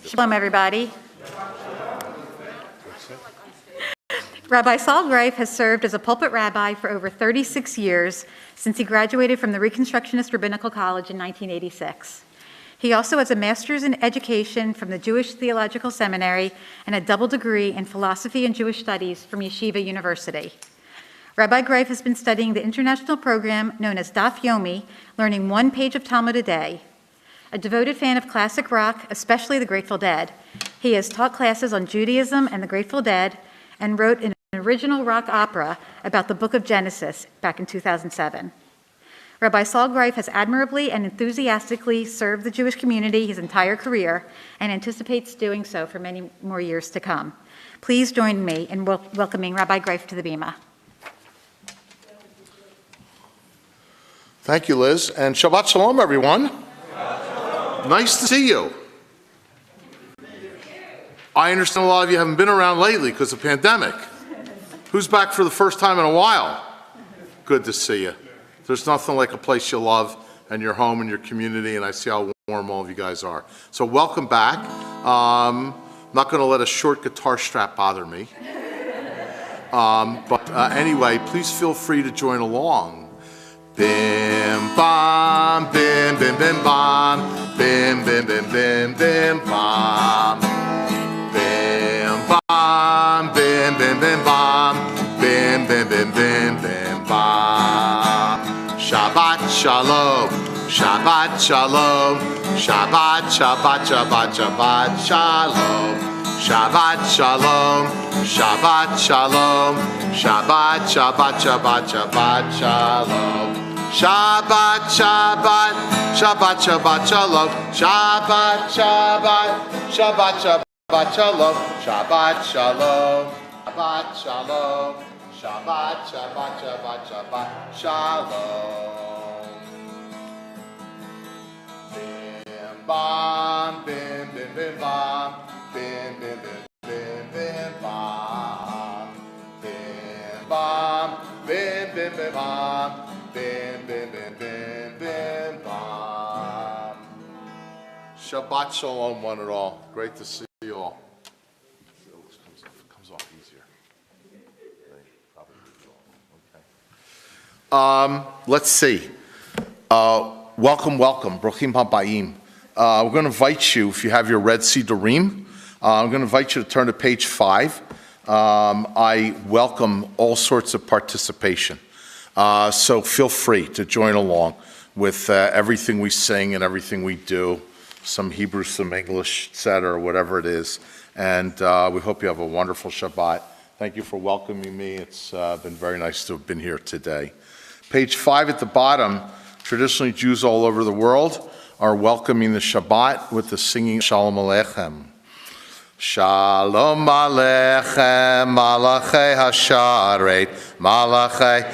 Shalom, everybody. Rabbi Saul Grife has served as a pulpit rabbi for over 36 years since he graduated from the Reconstructionist Rabbinical College in 1986. He also has a master's in education from the Jewish Theological Seminary and a double degree in philosophy and Jewish studies from Yeshiva University. Rabbi Grife has been studying the international program known as Daf Yomi, learning one page of Talmud a day. A devoted fan of classic rock, especially the Grateful Dead, he has taught classes on Judaism and the Grateful Dead and wrote an original rock opera about the book of Genesis back in 2007. Rabbi Saul Grife has admirably and enthusiastically served the Jewish community his entire career and anticipates doing so for many more years to come. Please join me in welcoming Rabbi Grife to the Bima. Thank you, Liz, and Shabbat Shalom, everyone. Nice to see you. I understand a lot of you haven't been around lately because of the pandemic. Who's back for the first time in a while? Good to see you. There's nothing like a place you love and your home and your community, and I see how warm all of you guys are. So welcome back. I'm not going to let a short guitar strap bother me. Anyway, please feel free to join along. Bim bam, bim bim bim bam, bim bim bim bim bim bam, bim bam, bim bim bim bam, bim bim bim bim bim bam. Shabbat shalom, Shabbat shalom, Shabbat Shabbat Shabbat Shabbat shalom, Shabbat shalom, Shabbat shalom, Shabbat Shabbat Shabbat Shabbat shalom. Shabbat, Shabbat, Shabbat, Shabbat, Shalom. Shabbat, Shabbat, Shabbat, Shabbat, Shalom. Shabbat, Shalom. Shabbat, Shalom. Shabbat, Shabbat, Shabbat, Shabbat, Shalom. Bim, bam, bim, bim, bim, bam. Bim, bim, bim, bim, bim, bam. Bim, bam, bim, bim, bim, bam. Bim, bim, bim, bim, bim, bam. Shabbat Shalom, one and all. Great to see you all. It comes off easier. Okay. Let's see. Welcome. Brochim habayim. We're going to invite you, if you have your Red Sea Dorim, I'm going to invite you to turn to page 5. I welcome all sorts of participation. So feel free to join along with everything we sing and everything we do, some Hebrew, some English, etc., whatever it is. And we hope you have a wonderful Shabbat. Thank you for welcoming me. It's been very nice to have been here today. Page 5 at the bottom, traditionally Jews all over the world are welcoming the Shabbat with the singing Shalom Aleichem. Shalom Aleichem, Malachei Hasharet, Malachei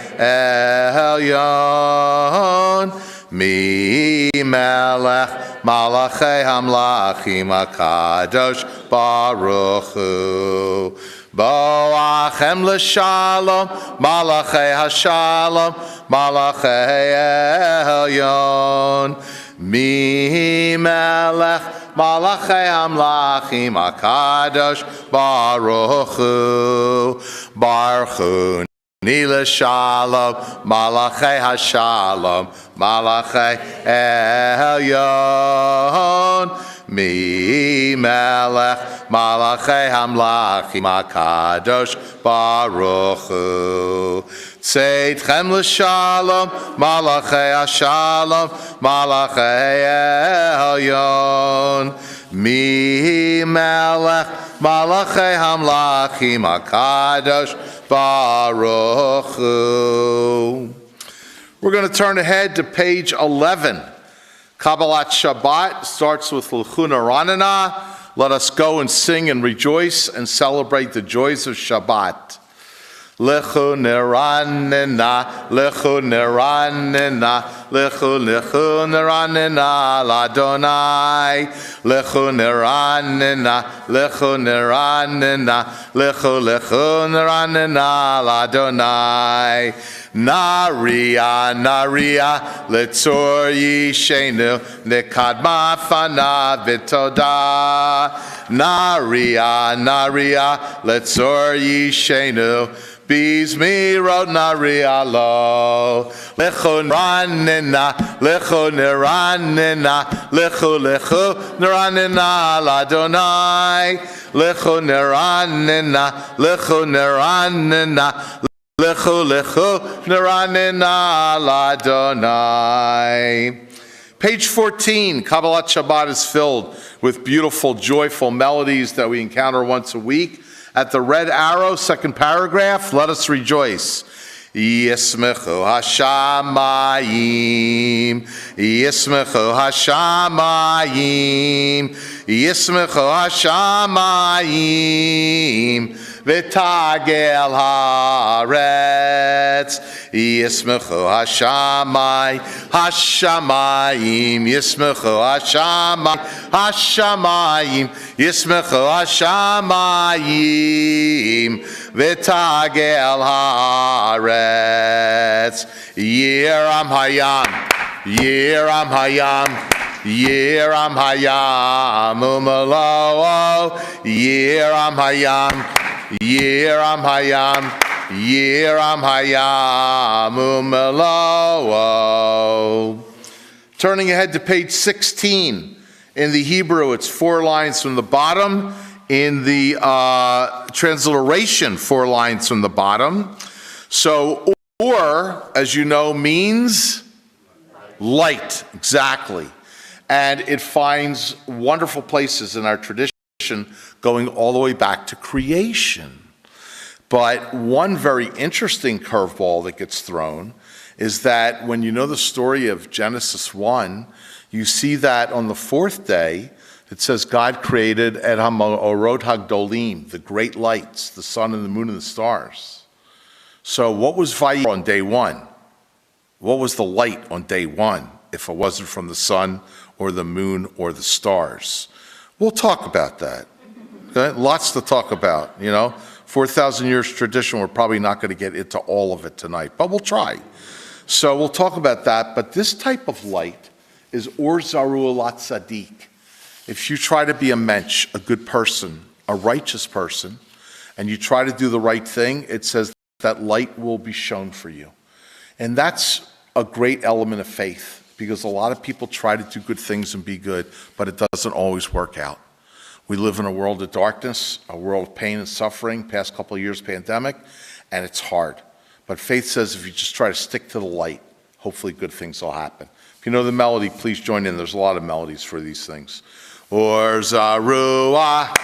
Elyon, Mi Melech, Malachei Hamlachim HaKadosh Baruch Hu. Boachem l'shalom, Malachei Hashalom, Malachei Elyon, Mi Melech, Malachei Amlachim HaKadosh Baruch Hu, Baruch Hu Ni l'shalom, Malachei Hashalom, Malachei Elyon, Mi Melech, Malachei Hamlachim HaKadosh Baruch Hu. Tzeitchem l'shalom, malachei hashalom, malachei elyon. Mi melech, malachei hamlachim, HaKadosh Baruch Hu. We're going to turn ahead to page 11. Kabbalat Shabbat starts with L'chuna Ranana. Let us go and sing and rejoice and celebrate the joys of Shabbat. Lechu neranena, lechu neranena, lechu neranena l'Adonai. Lechu neranena, lechu neranena, lechu neranena l'Adonai. Naria, Naria, Letzor Yishenu, Nekadma Fana Vitoda. Naria, Naria, Letzor Yishenu, Bizmi Rod Naria Lo. Lechu Neranena, Lechu Neranena, Lechu Neranena l'Adonai. Lechu Neranena, Lechu Neranena, Lechu lechu neranena l'Adonai. Page 14, Kabbalat Shabbat is filled with beautiful, joyful melodies that we encounter once a week. At the red arrow, second paragraph, let us rejoice. Yismechu hashamayim, Yismechu hashamayim, Yismechu hashamayim. V'tagel haaretz, Yismechu hashamayim, Yismechu hashamayim, Yismechu hashamayim, v'tagel haaretz. Yeram hayam, Yeram hayam, Yeram hayam, umalo, Yeram hayam, Yeram hayam, Yeram hayam, umelo. Turning ahead to page 16. In the Hebrew, it's 4 lines from the bottom. In the transliteration, 4 lines from the bottom. So, or, as you know, means light, exactly. And it finds wonderful places in our tradition, going all the way back to creation. But one very interesting curveball that gets thrown is that when you know the story of Genesis 1, you see that on the 4th day, it says God created et ha'orot hagdolim, the great lights, the sun and the moon and the stars. So what was Vayikra on day 1? What was the light on day 1 if it wasn't from the sun or the moon or the stars? We'll talk about that. Okay? Lots to talk about, 4,000 years tradition, we're probably not going to get into all of it tonight, but we'll try. So we'll talk about that, but this type of light is Or Zaru Alat Tzaddik. If you try to be a mensch, a good person, a righteous person, and you try to do the right thing, it says that light will be shown for you. And that's a great element of faith, because a lot of people try to do good things and be good, but it doesn't always work out. We live in a world of darkness, a world of pain and suffering, past couple of years pandemic, and it's hard. But faith says if you just try to stick to the light, hopefully good things will happen. If you know the melody, please join in. There's a lot of melodies for these things. Or Zarua,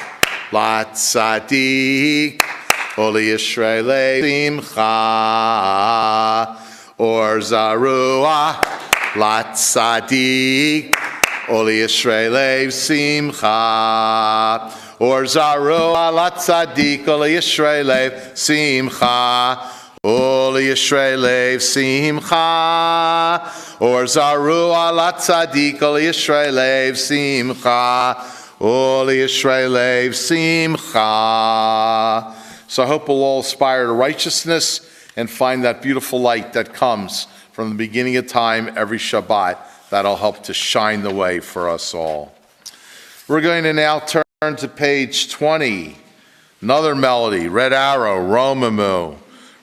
Lat Tzadik, Oli Yisrael Simcha. Or Zarua, Lat Tzadik, Oli Yisrael Simcha. Or Zarua, Lat Tzadik, Oli Yisrael Simcha. Oli Yisrael Simcha. Or Zarua, Lat Tzadik, Oli Yisrael Simcha. Oli Yisrael Simcha. So I hope we'll all aspire to righteousness and find that beautiful light that comes from the beginning of time every Shabbat. That'll help to shine the way for us all. We're going to now turn to page 20. Another melody, red arrow, Romamu.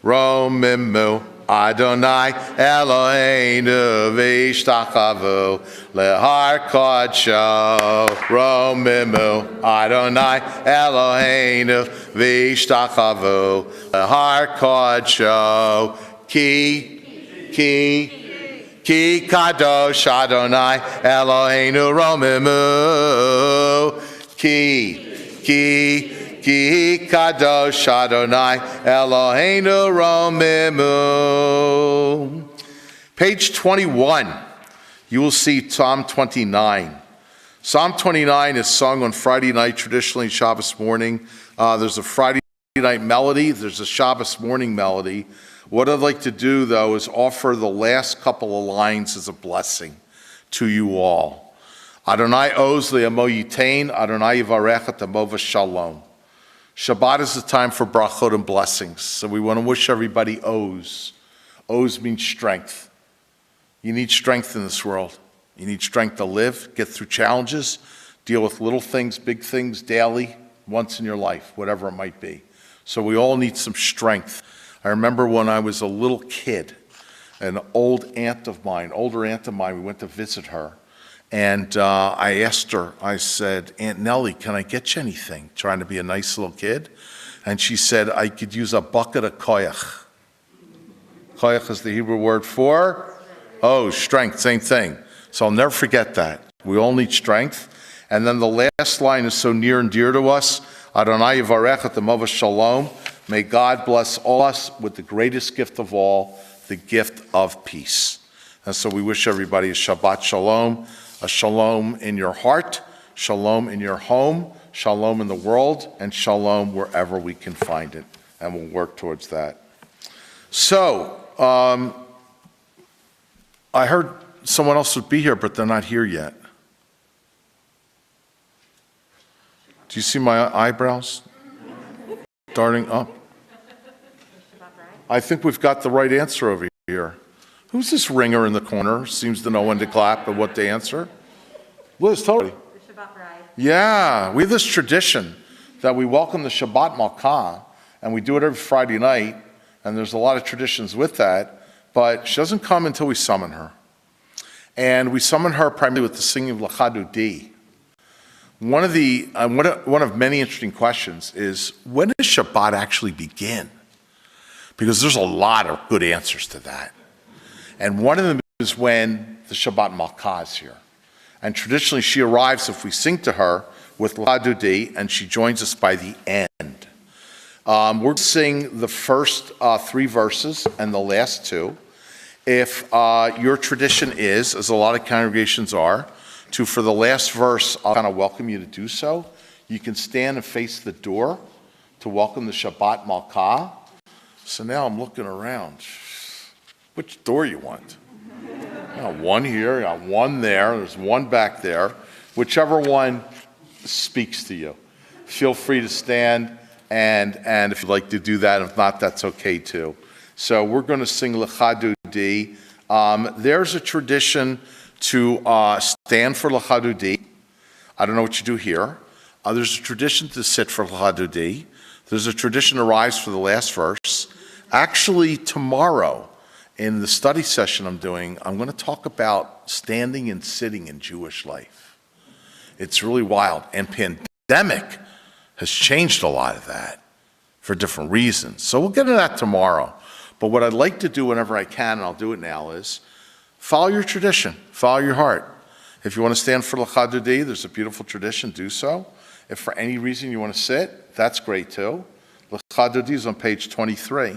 Romamu, Adonai Eloheinu v'ishtachavu lehar kodsho. Romamu, Adonai Eloheinu v'ishtachavu lehar kodsho. Ki kadosh Adonai Eloheinu romimu. Ki kadosh Adonai Eloheinu romimu. Page 21, you will see Psalm 29. Psalm 29 is sung on Friday night, traditionally Shabbos morning. There's a Friday night melody, there's a Shabbos morning melody. What I'd like to do, though, is offer the last couple of lines as a blessing to you all. Adonai oz li'amo yitain, Adonai yivarech amo v'shalom. Shabbat is the time for brachot and blessings, so we want to wish everybody oz. Oz means strength. You need strength in this world. You need strength to live, get through challenges, deal with little things, big things, daily, once in your life, whatever it might be. So we all need some strength. I remember when I was a little kid, an older aunt of mine, we went to visit her, and I asked her, I said, Aunt Nellie, can I get you anything? Trying to be a nice little kid. And she said, I could use a bucket of koyach. Koyach is the Hebrew word for, strength, same thing. So I'll never forget that. We all need strength. And then the last line is so near and dear to us, Adonai yivarech amo v'shalom. May God bless all us with the greatest gift of all, the gift of peace. And so we wish everybody a Shabbat shalom, a shalom in your heart, shalom in your home, shalom in the world, and shalom wherever we can find it. And we'll work towards that. So, I heard someone else would be here, but they're not here yet. Do you see my eyebrows darting up? I think we've got the right answer over here. Who's this ringer in the corner? Seems to know when to clap and what to answer. Liz, totally. The Shabbat bride. Yeah, we have this tradition that we welcome the Shabbat Malkah, and we do it every Friday night, and there's a lot of traditions with that, but she doesn't come until we summon her. And we summon her primarily with the singing of L'chadudi. One of many interesting questions is, when does Shabbat actually begin? Because there's a lot of good answers to that. And one of them is when the Shabbat Malkah is here. And traditionally she arrives, if we sing to her, with L'chadudi, and she joins us by the end. We're going to sing the first 3 verses and the last 2. If your tradition is, as a lot of congregations are, to, for the last verse, I'll kind of welcome you to do so. You can stand and face the door to welcome the Shabbat Malkah. So now I'm looking around. Which door you want? I got one here, I got one there, there's one back there. Whichever one speaks to you. Feel free to stand, and if you'd like to do that, if not, that's okay too. So we're going to sing L'chadudi. There's a tradition to stand for L'chadudi. I don't know what you do here. There's a tradition to sit for L'chadudi. There's a tradition to rise for the last verse. Actually, tomorrow, in the study session I'm doing, I'm going to talk about standing and sitting in Jewish life. It's really wild. And pandemic has changed a lot of that for different reasons. So we'll get into that tomorrow. But what I'd like to do whenever I can, and I'll do it now, is follow your tradition, follow your heart. If you want to stand for L'chadudi, there's a beautiful tradition, do so. If for any reason you want to sit, that's great too. L'chadudi is on page 23.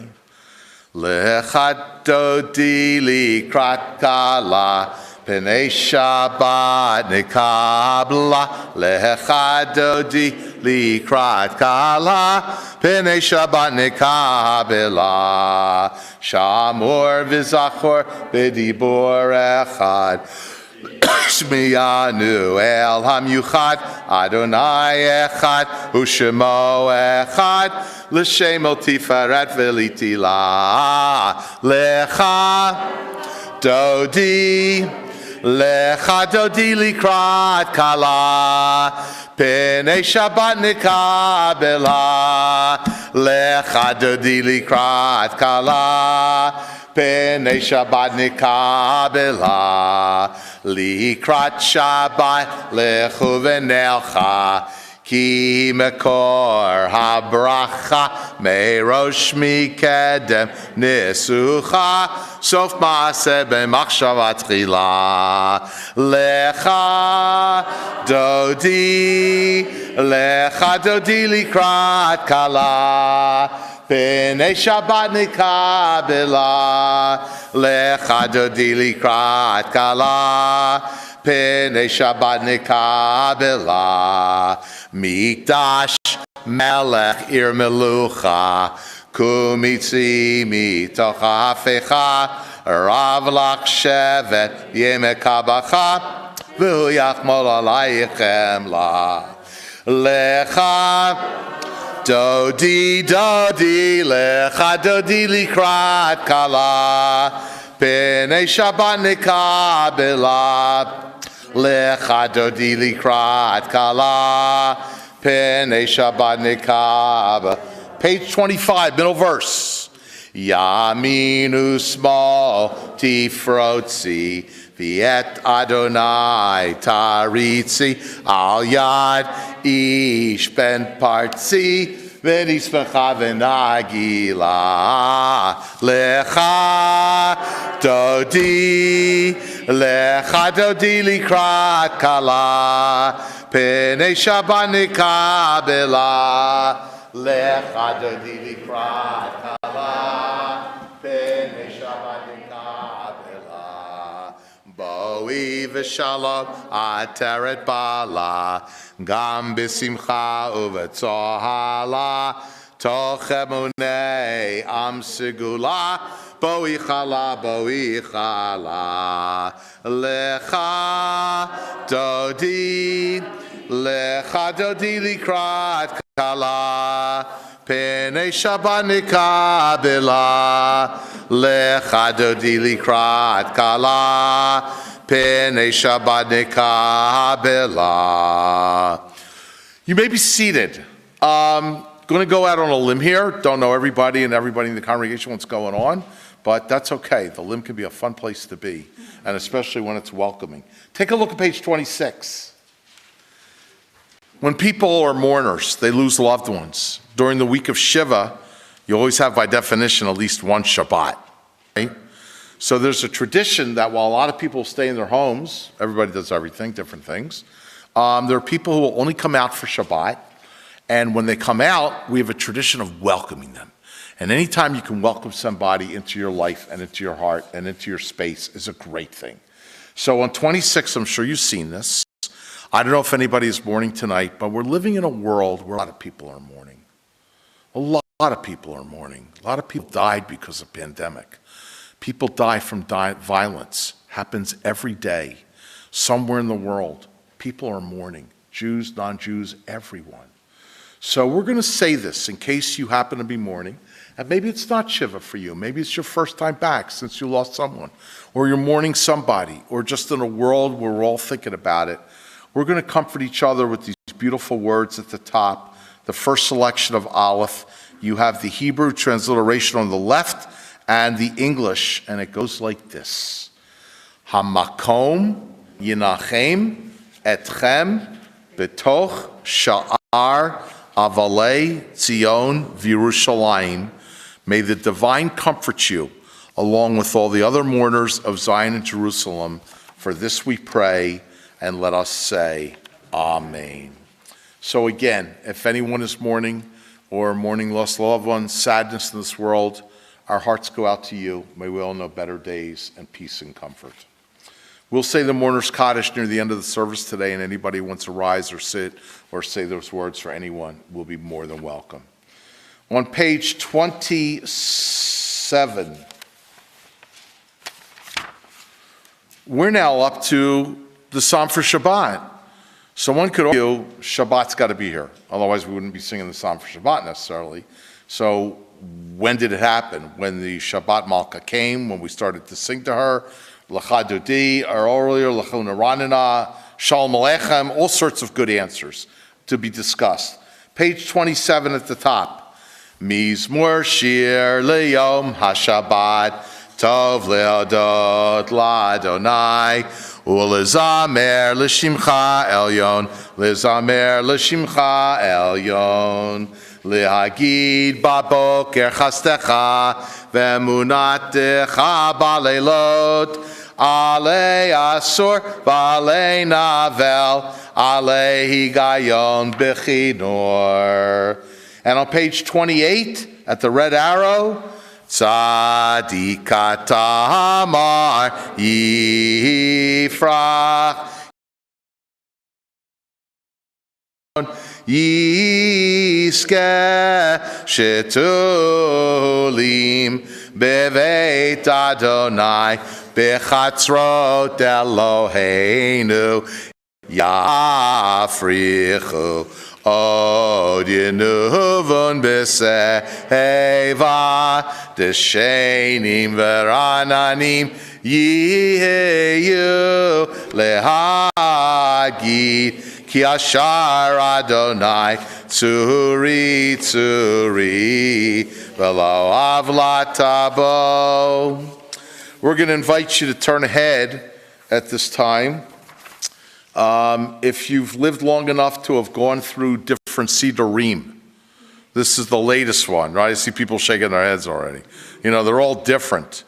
L'chadudi likrat kala, P'nei Shabbat nikabla. L'chadudi likrat kala, P'nei Shabbat nikabla. Shamor v'zachor b'dibor echad. Shmiyanu el hamyuchad, Adonai echad, u'shemo echad, l'shemo tifaret v'litila. Lecha dodi likrat kala, P'nei Shabbat nikabela. Lecha dodi likrat kala, P'nei Shabbat nikabela. Likrat Shabbat lechu v'nelcha, Ki mekor habracha merosh mikedem nisucha sof maaseh b'machshava tchila lecha dodi likrat kala P'nei Shabbat nikabela lecha dodi likrat kala P'nei Shabbat nikabela Mikdash melech ir melucha kumitzi mitoch hafecha rav lach shevet yemekabacha v'hu yachmol alayichem la lecha dodi lecha dodi likrat kala P'nei Shabbat nikabela Lecha dodi likrat kala P'nei Shabbat nikab. Page 25, middle verse. Yaminu small tifrotzi V'et Adonai taritzi al yad ish ben partzi v'nispecha v'nagila lecha dodi likrat kala P'nei Shabbat nikabela lecha dodi likrat kala P'nei Shabbat nikabela Boi v'shalom ateret bala gam b'simcha uvetzohala toch emunei am segula Boi chala lecha dodi likrat kala P'nei Shabbat nikabela lecha dodi likrat kala P'nei Shabbat nikabela. You may be seated. Going to go out on a limb here. Don't know everybody and everybody in the congregation what's going on, but that's okay. The limb can be a fun place to be, and especially when it's welcoming. Take a look at page 26. When people are mourners, they lose loved ones. During the week of Shiva, you always have, by definition, at least one Shabbat. Right? So there's a tradition that while a lot of people stay in their homes, everybody does everything, different things, there are people who will only come out for Shabbat. And when they come out, we have a tradition of welcoming them. And anytime you can welcome somebody into your life and into your heart and into your space is a great thing. So on 26, I'm sure you've seen this. I don't know if anybody is mourning tonight, but we're living in a world where a lot of people are mourning. A lot of people are mourning. A lot of people died because of pandemic. People die from violence. Happens every day. Somewhere in the world, people are mourning. Jews, non-Jews, everyone. So we're going to say this in case you happen to be mourning. And maybe it's not Shiva for you. Maybe it's your first time back since you lost someone. Or you're mourning somebody. Or just in a world where we're all thinking about it. We're going to comfort each other with these beautiful words at the top. The first selection of Aleph. You have the Hebrew transliteration on the left and the English. And it goes like this. Hamakom yinachem etchem betoch sha'ar avalei Zion v'Yerushalayim. May the divine comfort you, along with all the other mourners of Zion and Jerusalem. For this we pray, and let us say, Amen. So again, if anyone is mourning or mourning lost loved ones, sadness in this world, our hearts go out to you. May we all know better days and peace and comfort. We'll say the mourner's Kaddish near the end of the service today, and anybody who wants to rise or sit or say those words for anyone will be more than welcome. On page 27, we're now up to the Psalm for Shabbat. Someone could argue Shabbat's got to be here. Otherwise, we wouldn't be singing the Psalm for Shabbat necessarily. So when did it happen? When the Shabbat Malka came, when we started to sing to her, L'cha Dodi, or earlier, L'chuna Ranina, Shalom Aleichem, all sorts of good answers to be discussed. Page 27 at the top. Mizmor Shir Leyom HaShabbat Tov leodot l'Adonai, ulezamer l'shimcha elyon, lezamer l'shimcha elyon, lehagid baboker chastecha, ve'emunatecha baleilot, alei asur v'alei navel, alei higayon b'chinor. And on page 28, at the red arrow, Tzadik tamar yifrach yiske shetulim beveit Adonai bechatzrot Eloheinu yafrichu od yenuvon b'seva deshenim v'rananim yiheyu lehagid ki ashar Adonai tzuri tzuri v'lo avlatabo. We're going to invite you to turn ahead at this time. If you've lived long enough to have gone through different Sidurim, this is the latest one, right? I see people shaking their heads already. You know, they're all different.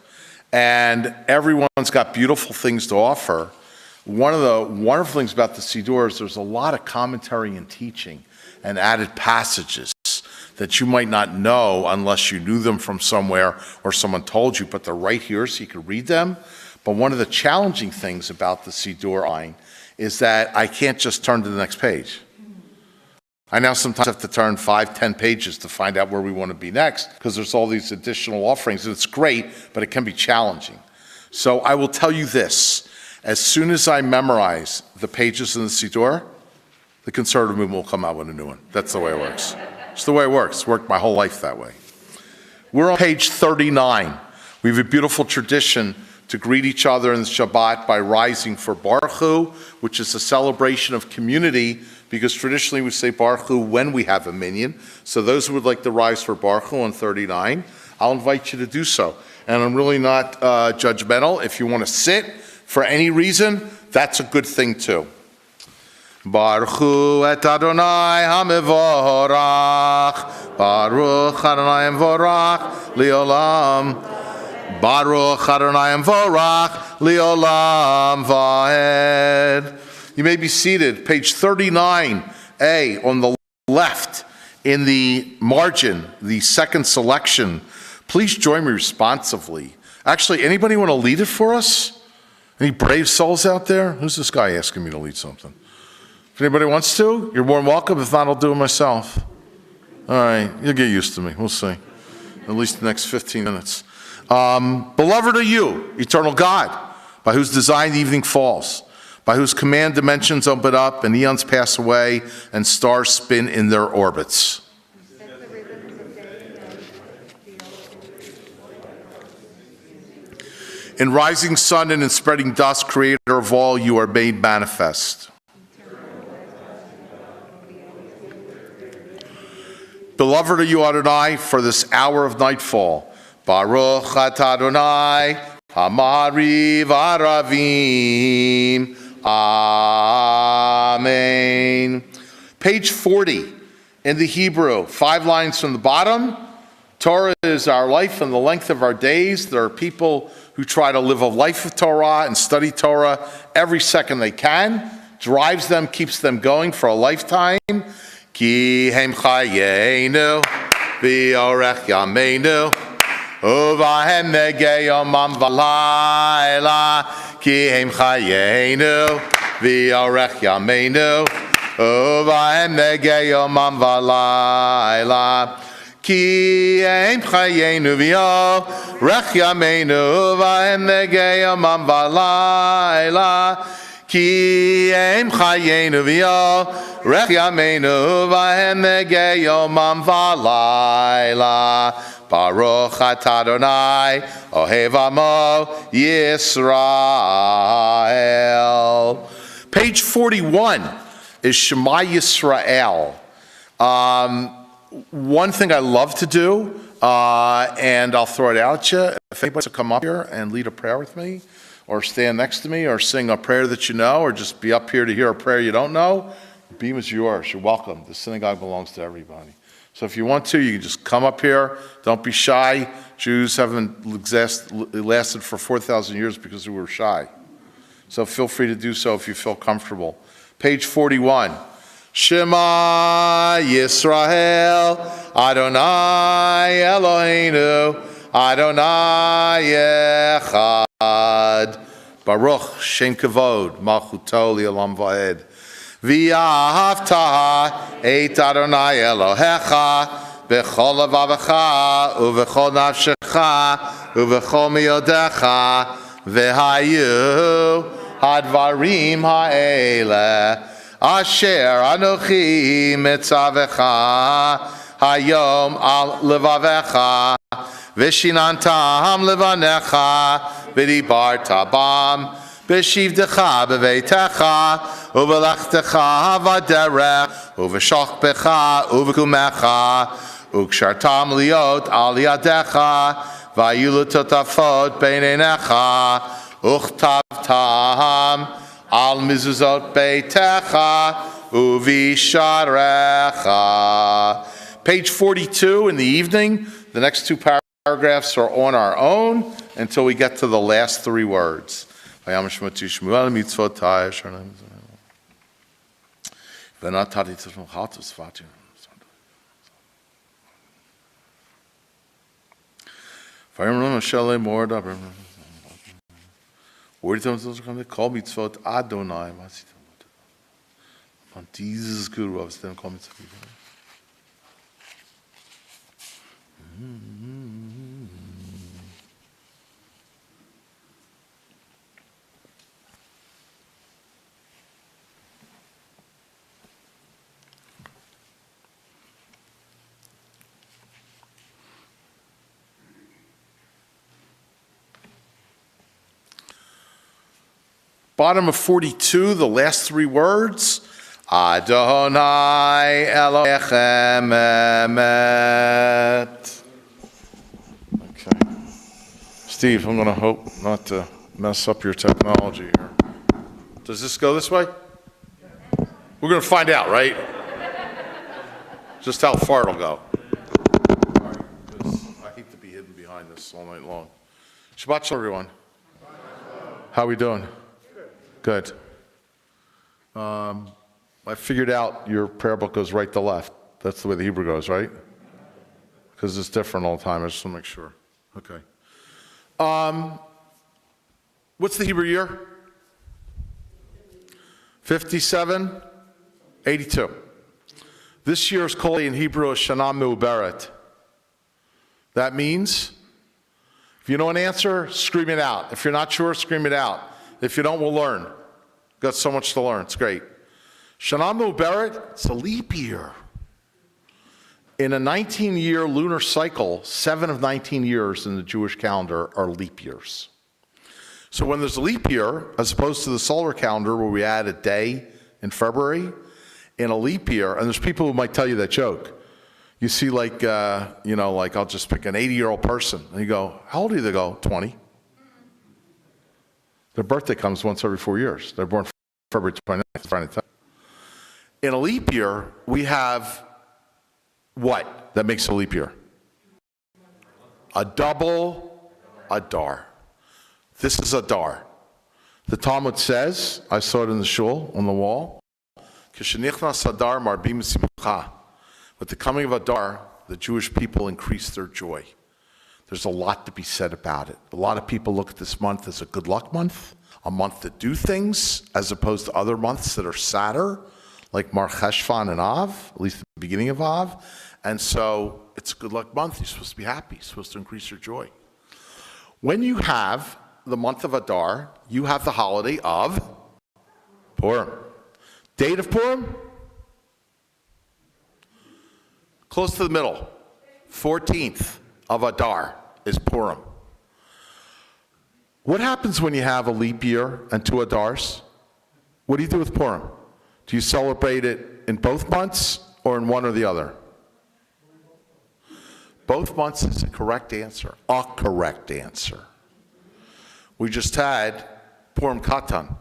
And everyone's got beautiful things to offer. One of the wonderful things about the Siddur is there's a lot of commentary and teaching and added passages that you might not know unless you knew them from somewhere or someone told you, but they're right here so you can read them. But one of the challenging things about the Siddur line is that I can't just turn to the next page. I now sometimes have to turn 5-10 pages to find out where we want to be next because there's all these additional offerings, and it's great, but it can be challenging. So I will tell you this, as soon as I memorize the pages in the Siddur, the conservative movement will come out with a new one. That's the way it works. It's the way it works. It's worked my whole life that way. We're on page 39. We have a beautiful tradition to greet each other in the Shabbat by rising for Baruch Hu, which is a celebration of community, because traditionally we say Baruch Hu when we have a minyan. So those who would like to rise for Baruch Hu on 39, I'll invite you to do so. And I'm really not judgmental. If you want to sit for any reason, that's a good thing too. Baruch Hu et Adonai HaMevorach, Baruch Adonai HaMevorach, Liolam. Baruch Adonai Vorach Liolam Vahed. You may be seated. Page 39A on the left in the margin, the second selection. Please join me responsively. Actually, anybody want to lead it for us? Any brave souls out there? Who's this guy asking me to lead something? If anybody wants to, you're more than welcome. If not, I'll do it myself. All right, you'll get used to me. We'll see. At least the next 15 minutes. Beloved are you, eternal God, by whose design the evening falls, by whose command dimensions open up and eons pass away and stars spin in their orbits. In rising sun and in spreading dusk, creator of all, you are made manifest. Beloved are you, Adonai, for this hour of nightfall. Baruch atah Adonai, Hamari v'aravim. Amen. Page 40 in the Hebrew, 5 lines from the bottom. Torah is our life and the length of our days. There are people who try to live a life of Torah and study Torah every second they can. Drives them, keeps them going for a lifetime. Ki hem chayenu v'orech yameinu. Uvahem negeyomam v'layla, ki hem chayenu v'orech yameinu. Uvahem negeyomam v'layla, ki hem chayenu v'orech yameinu. Uvahem negeyomam v'layla, ki hem chayenu v'orech yameinu. Uvahem negeyomam v'layla. Baruch atah Adonai, Ohev Amo Yisrael. Page 41 is Shema Yisrael. One thing I love to do And I'll throw it out at you. If anybody wants to come up here and lead a prayer with me, or stand next to me, or sing a prayer that you know, or just be up here to hear a prayer you don't know, the beam is yours. You're welcome. The synagogue belongs to everybody. So if you want to, you can just come up here. Don't be shy. Jews haven't lasted for 4,000 years because we were shy. So feel free to do so if you feel comfortable. Page 41. Shema Yisrael, Adonai Eloheinu, Adonai Echad. Baruch Shem Kavod, Malchuto Li'olam Va'ed. V'ahavta et Adonai Elohecha, b'chol levavecha, u'v'chol nafshecha, u'v'chol miyodecha, v'hayu hadvarim ha'ele, asher anochi mitzavecha, hayom al levavecha, v'shinantam levanecha, v'dibarta bam, v'shivdecha b'veitecha, u'v'lechtecha v'derech, u'v'shochbecha, u'v'kumecha, u'kshartam liot al yadecha, v'ayulu totafot beinenecha, u'chtavtam al mizuzot beitecha, u'visharecha. Page 42 in the evening. The next two paragraphs are on our own until we get to the last three words. Dieses Guru aus dem kommt zu wieder. Bottom of 42, the last three words. Adonai Elohechem Emet. Okay. Steve, I'm going to hope not to mess up your technology here. Does this go this way? We're going to find out, right? Just how far it'll go. All right, 'cause I hate to be hidden behind this all night long. Shabbat shalom, everyone. How are we doing? Good. I figured out your prayer book goes right to left. That's the way the Hebrew goes, right? Because it's different all the time. I just want to make sure. Okay. What's the Hebrew year? 5782. This year's Koli in Hebrew is Shana Me'uberet. That means, if you know an answer, scream it out. If you're not sure, scream it out. If you don't, we'll learn. Got so much to learn. It's great. Shana Me'uberet, it's a leap year. In a 19-year lunar cycle, 7 of 19 years in the Jewish calendar are leap years. So when there's a leap year, as opposed to the solar calendar where we add a day in February, in a leap year, and there's people who might tell you that joke. You see like, like I'll just pick an 80-year-old person, and you go, how old are you? They go, 20. Their birthday comes once every 4 years. They're born February 29th, Friday 10th. In a leap year, we have what that makes a leap year? A double Adar. This is Adar. The Talmud says, I saw it in the shul on the wall, with the coming of Adar, the Jewish people increase their joy. There's a lot to be said about it. A lot of people look at this month as a good luck month, a month to do things, as opposed to other months that are sadder, like Mar Cheshvan and Av, at least the beginning of Av. And so it's a good luck month. You're supposed to be happy. You're supposed to increase your joy. When you have the month of Adar, you have the holiday of Purim. Date of Purim? Close to the middle. 14th of Adar is Purim. What happens when you have a leap year and 2 Adars? What do you do with Purim? Do you celebrate it in both months or in one or the other? Both months is a correct answer. A correct answer. We just had Purim Katan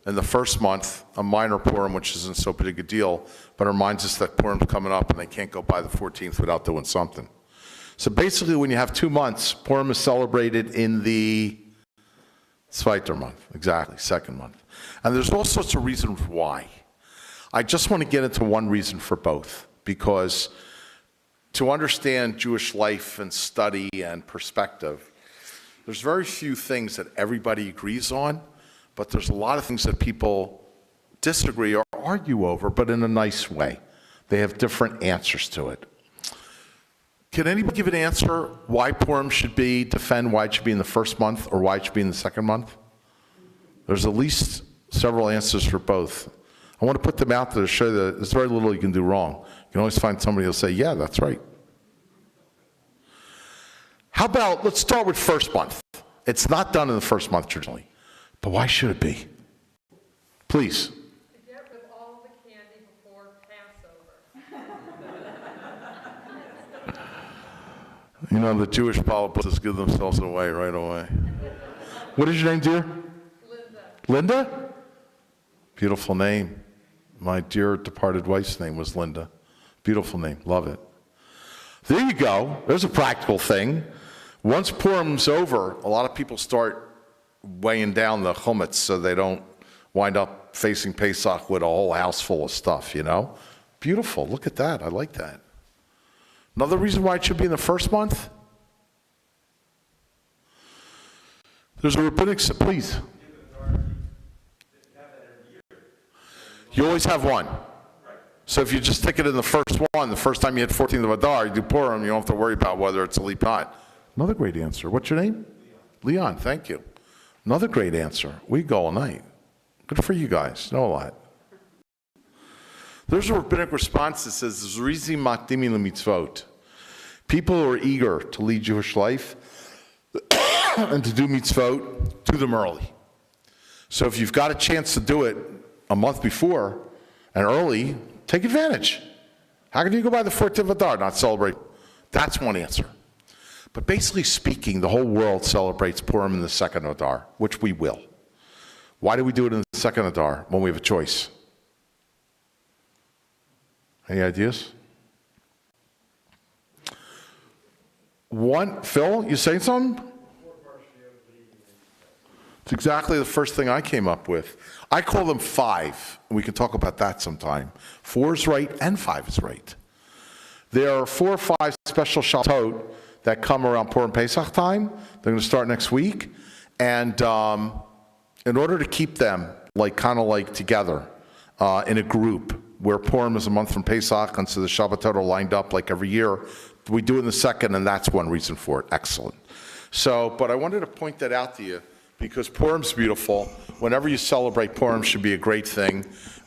in the first month, a minor Purim, which isn't so big a deal, but it reminds us that Purim's coming up and they can't go by the 14th without doing something. So basically, when you have 2 months, Purim is celebrated in the Zweiter month, exactly, second month. And there's all sorts of reasons why. I just want to get into one reason for both, because to understand Jewish life and study and perspective, there's very few things that everybody agrees on, but there's a lot of things that people disagree or argue over, but in a nice way. They have different answers to it. Can anybody give an answer why Purim should be, defend why it should be in the first month or why it should be in the second month? There's at least several answers for both. I want to put them out there to show that there's very little you can do wrong. You can always find somebody who'll say, yeah, that's right. How about, let's start with first month. It's not done in the first month traditionally, but why should it be? Please. To get rid of all the candy before Passover. You know, the Jewish politicians give themselves away right away. What is your name, dear? Linda. Linda? Beautiful name. My dear departed wife's name was Linda. Beautiful name. Love it. There you go. There's a practical thing. Once Purim's over, a lot of people start weighing down the chumetz so they don't wind up facing Pesach with a whole house full of stuff, you know? Beautiful. Look at that. I like that. Another reason why it should be in the first month? There's a rabbinic, please. You always have one. So if you just stick it in the first one, the first time you hit 14th of Adar, you do Purim, you don't have to worry about whether it's a lipat. Another great answer. What's your name? Leon, thank you. Another great answer. We go all night. Good for you guys. Know a lot. There's a rabbinic response that says, Zrizim makdimi lemitzvot. People who are eager to lead Jewish life and to do mitzvot, do them early. So if you've got a chance to do it a month before and early, take advantage. How can you go by the 14th of Adar, not celebrate? That's one answer. But basically speaking, the whole world celebrates Purim in the second Adar, which we will. Why do we do it in the second Adar when we have a choice? Any ideas? One, Phil, you saying something? It's exactly the first thing I came up with. I call them 5. We can talk about that sometime. 4 is right and 5 is right. There are 4 or 5 special Shabbatot that come around Purim Pesach time. They're going to start next week. And in order to keep them kind of together in a group, where Purim is a month from Pesach, and so the Shabbatot are lined up like every year, we do it in the second, and that's one reason for it. Excellent. So, but I wanted to point that out to you, because Purim's beautiful. Whenever you celebrate, Purim should be a great thing.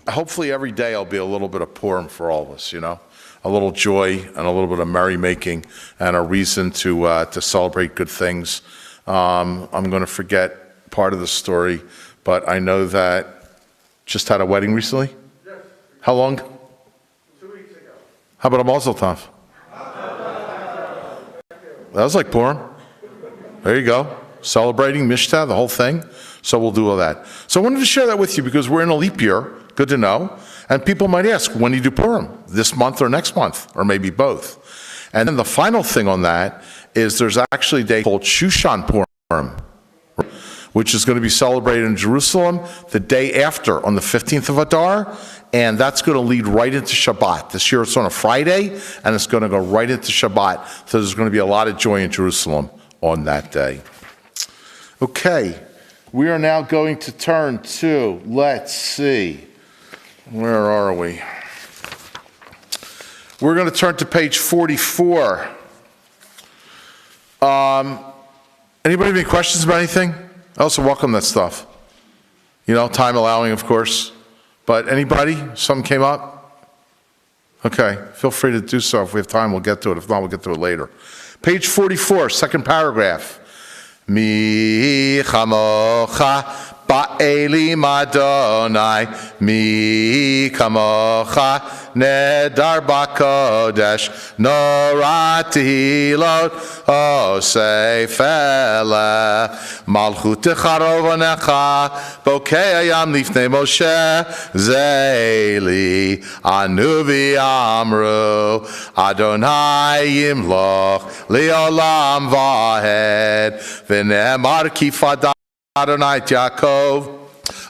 Hopefully every day will be a little bit of Purim for all of us, you know? A little joy and a little bit of merrymaking and a reason to celebrate good things. I'm going to forget part of the story, but I know that just had a wedding recently? Yes. How long? 2 weeks ago. How about a Mazel Tov? That was like Purim. There you go. Celebrating Mishtah, the whole thing. So we'll do all that. So I wanted to share that with you because we're in a leap year. Good to know. And people might ask, when do you do Purim? This month or next month? Or maybe both. And then the final thing on that is there's actually a day called Shushan Purim, which is going to be celebrated in Jerusalem the day after, on the 15th of Adar, and that's going to lead right into Shabbat. This year it's on a Friday, and it's going to go right into Shabbat. So there's going to be a lot of joy in Jerusalem on that day. Okay, we are now going to turn to, let's see, where are we? We're going to turn to page 44. Anybody have any questions about anything? I also welcome that stuff. You know, time allowing, of course. But anybody? Something came up? Okay, feel free to do so. If we have time, we'll get to it. If not, we'll get to it later. Page 44, second paragraph. Mi chamocha Ba'elim Adonai, mi kamocha, nedar ba'kodesh, norat tehilot, osei felech, malchutecha rovanecha, bokei hayam lifnei Moshe, zeili, anu v'yamru, Adonai yimloch, li'olam vahed, v'ne'emar kifada Adonai Yaakov,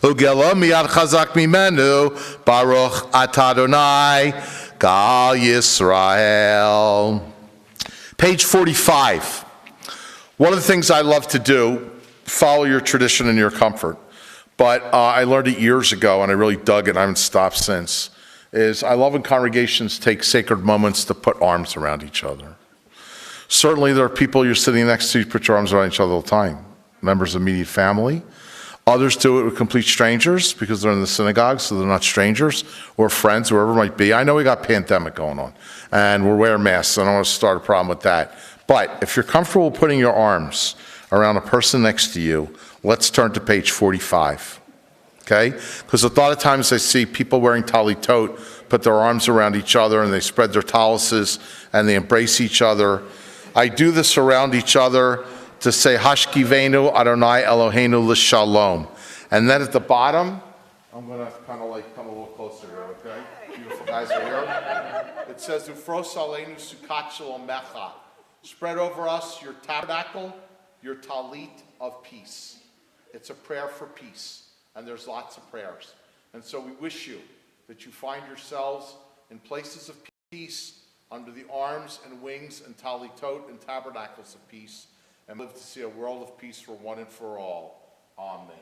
Ugelo miyad chazak mimenu, Baruch atah Adonai, Gal Yisrael. Page 45. One of the things I love to do, follow your tradition and your comfort, but I learned it years ago and I really dug it and I haven't stopped since, is I love when congregations take sacred moments to put arms around each other. Certainly there are people you're sitting next to, you put your arms around each other all the time. Members of immediate family. Others do it with complete strangers because they're in the synagogue, so they're not strangers, or friends, whoever it might be. I know we got pandemic going on, and we're wearing masks, so I don't want to start a problem with that. But if you're comfortable putting your arms around a person next to you, let's turn to page 45, okay? Because a lot of times I see people wearing talitot put their arms around each other, and they spread their taluses, and they embrace each other. I do this around each other to say, Hashkivenu Adonai Eloheinu L'Shalom. And then at the bottom, I'm going to kind of like come a little closer here, okay? Beautiful guys are here. It says, Ufros Aleinu Sukat Shalomecha. Spread over us your tabernacle, your talit of peace. It's a prayer for peace, and there's lots of prayers. And so we wish you that you find yourselves in places of peace, under the arms and wings and talitot and tabernacles of peace, and live to see a world of peace for one and for all. Amen.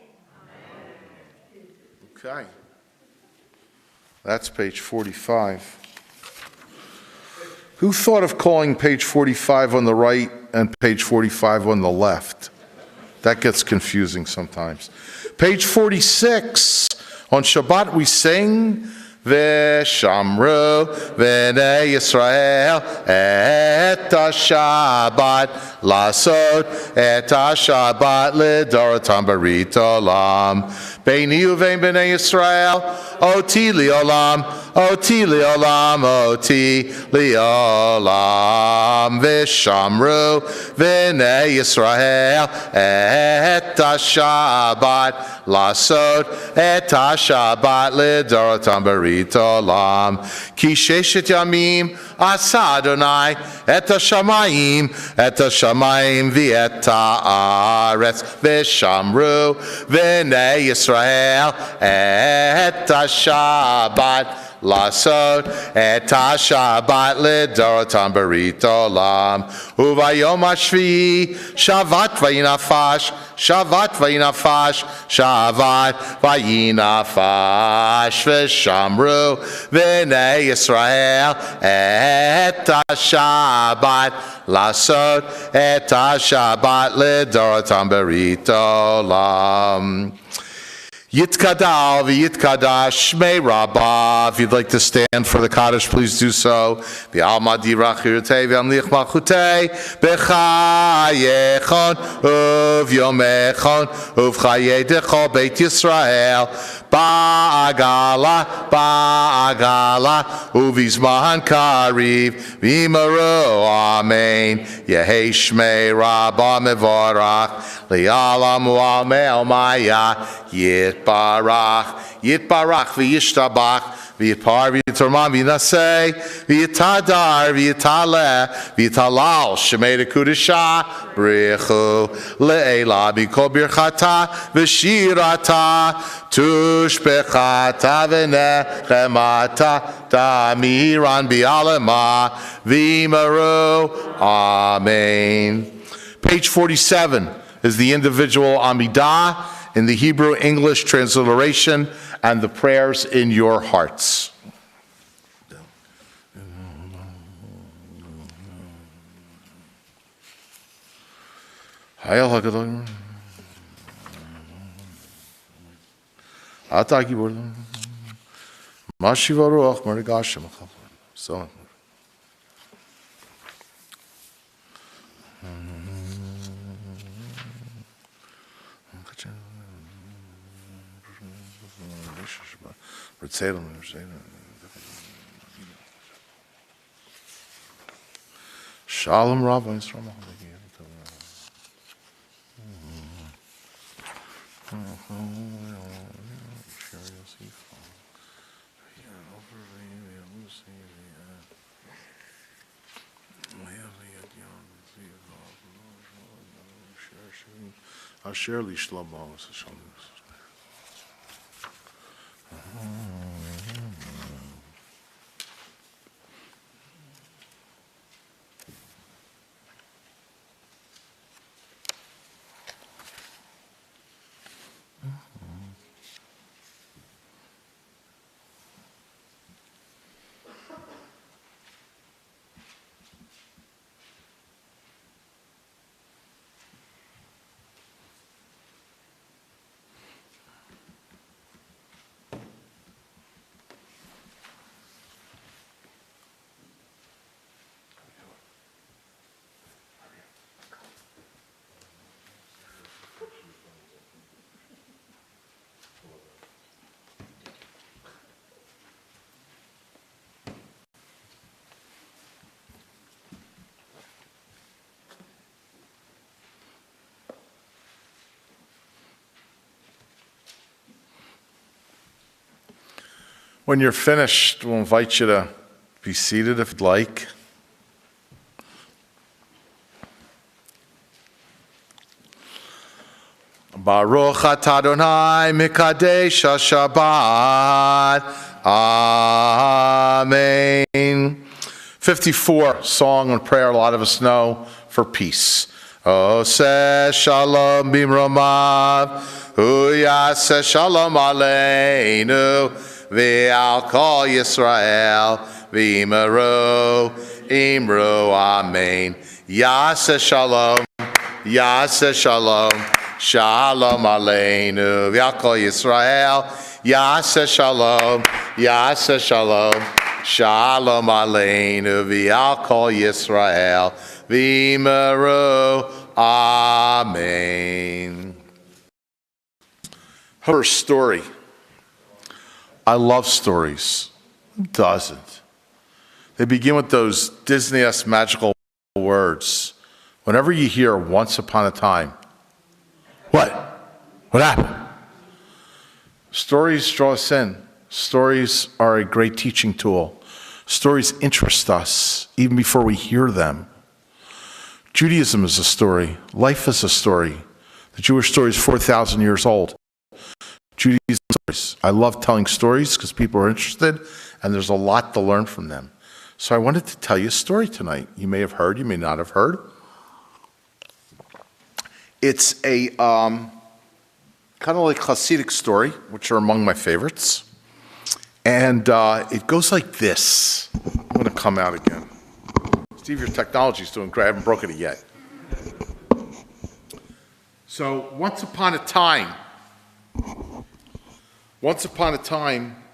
Okay. That's page 45. Who thought of calling page 45 on the right and page 45 on the left? That gets confusing sometimes. Page 46. On Shabbat we sing, V'shamru v'nei Yisrael et ha-Shabbat lasot et ha-Shabbat l'dorotam barit olam beini uvein b'nei Yisrael oti li'olam oti li'olam oti li'olam v'shamru v'nei Yisrael et ha-Shabbat lasot et ha-Shabbat l'dorotam barit olam ki sheshet yamim asa Adonai et ha-shamayim v'et ha'aretz v'shamru v'nei Yisrael et ha-Shabbat lasot et ha-Shabbat l'dorotam barit olam uvayom hashvi'i shavat vayinafash Shavat vayinafash, Shavat vayinafash, v'shamru v'nei Yisrael et ha-Shabbat lasot et ha-Shabbat l'dorotam barit olam. Yitkadal v'yitkadash shmei Rabbah. If you'd like to stand for the Kaddish, please do so. V'alma dirach yirtei v'amlich malchutei b'chayechon uv'yomechon uv'chayedecho beit Yisrael ba'agala uv'izman kariv v'imaru amen. Yehei shmei Rabbah mevorach li'alam u'almei maya Yitbarach v'yishtabach v'yitpar v'yitorman v'yinasei v'yitadar v'yitaleh v'yitalal shemei dekudesha b'richu le'ela b'kol birchata v'shirata tushbechata v'nechemata ta'miran b'alema v'imaru amen. Page 47 is the individual Amidah in the Hebrew-English transliteration and the prayers in your hearts. So Shalom Rabbi Yisrael. Asher li shlomo. When you're finished, we'll invite you to be seated if you'd like. Baruch atah Adonai mikadesh Shabbat. Amen. 54, song and prayer, a lot of us know, for peace. Oseh shalom bimromav, uyaseh shalom aleinu, ve'al kol Yisrael, v'imaro, imro, amen. Yaseh shalom, shalom aleinu, ve'al kol Yisrael, yaseh shalom, shalom aleinu, ve'al kol Yisrael, v'imaro, amen. Her story. I love stories. Who doesn't? They begin with those Disney-esque magical words. Whenever you hear once upon a time, what? What happened? Stories draw us in. Stories are a great teaching tool. Stories interest us even before we hear them. Judaism is a story. Life is a story. The Jewish story is 4,000 years old. Judaism stories. I love telling stories because people are interested and there's a lot to learn from them. So I wanted to tell you a story tonight. You may have heard, you may not have heard. It's a kind of like Hasidic story, which are among my favorites. And it goes like this. I'm going to come out again. Steve, your technology's doing great. I haven't broken it yet. So once upon a time,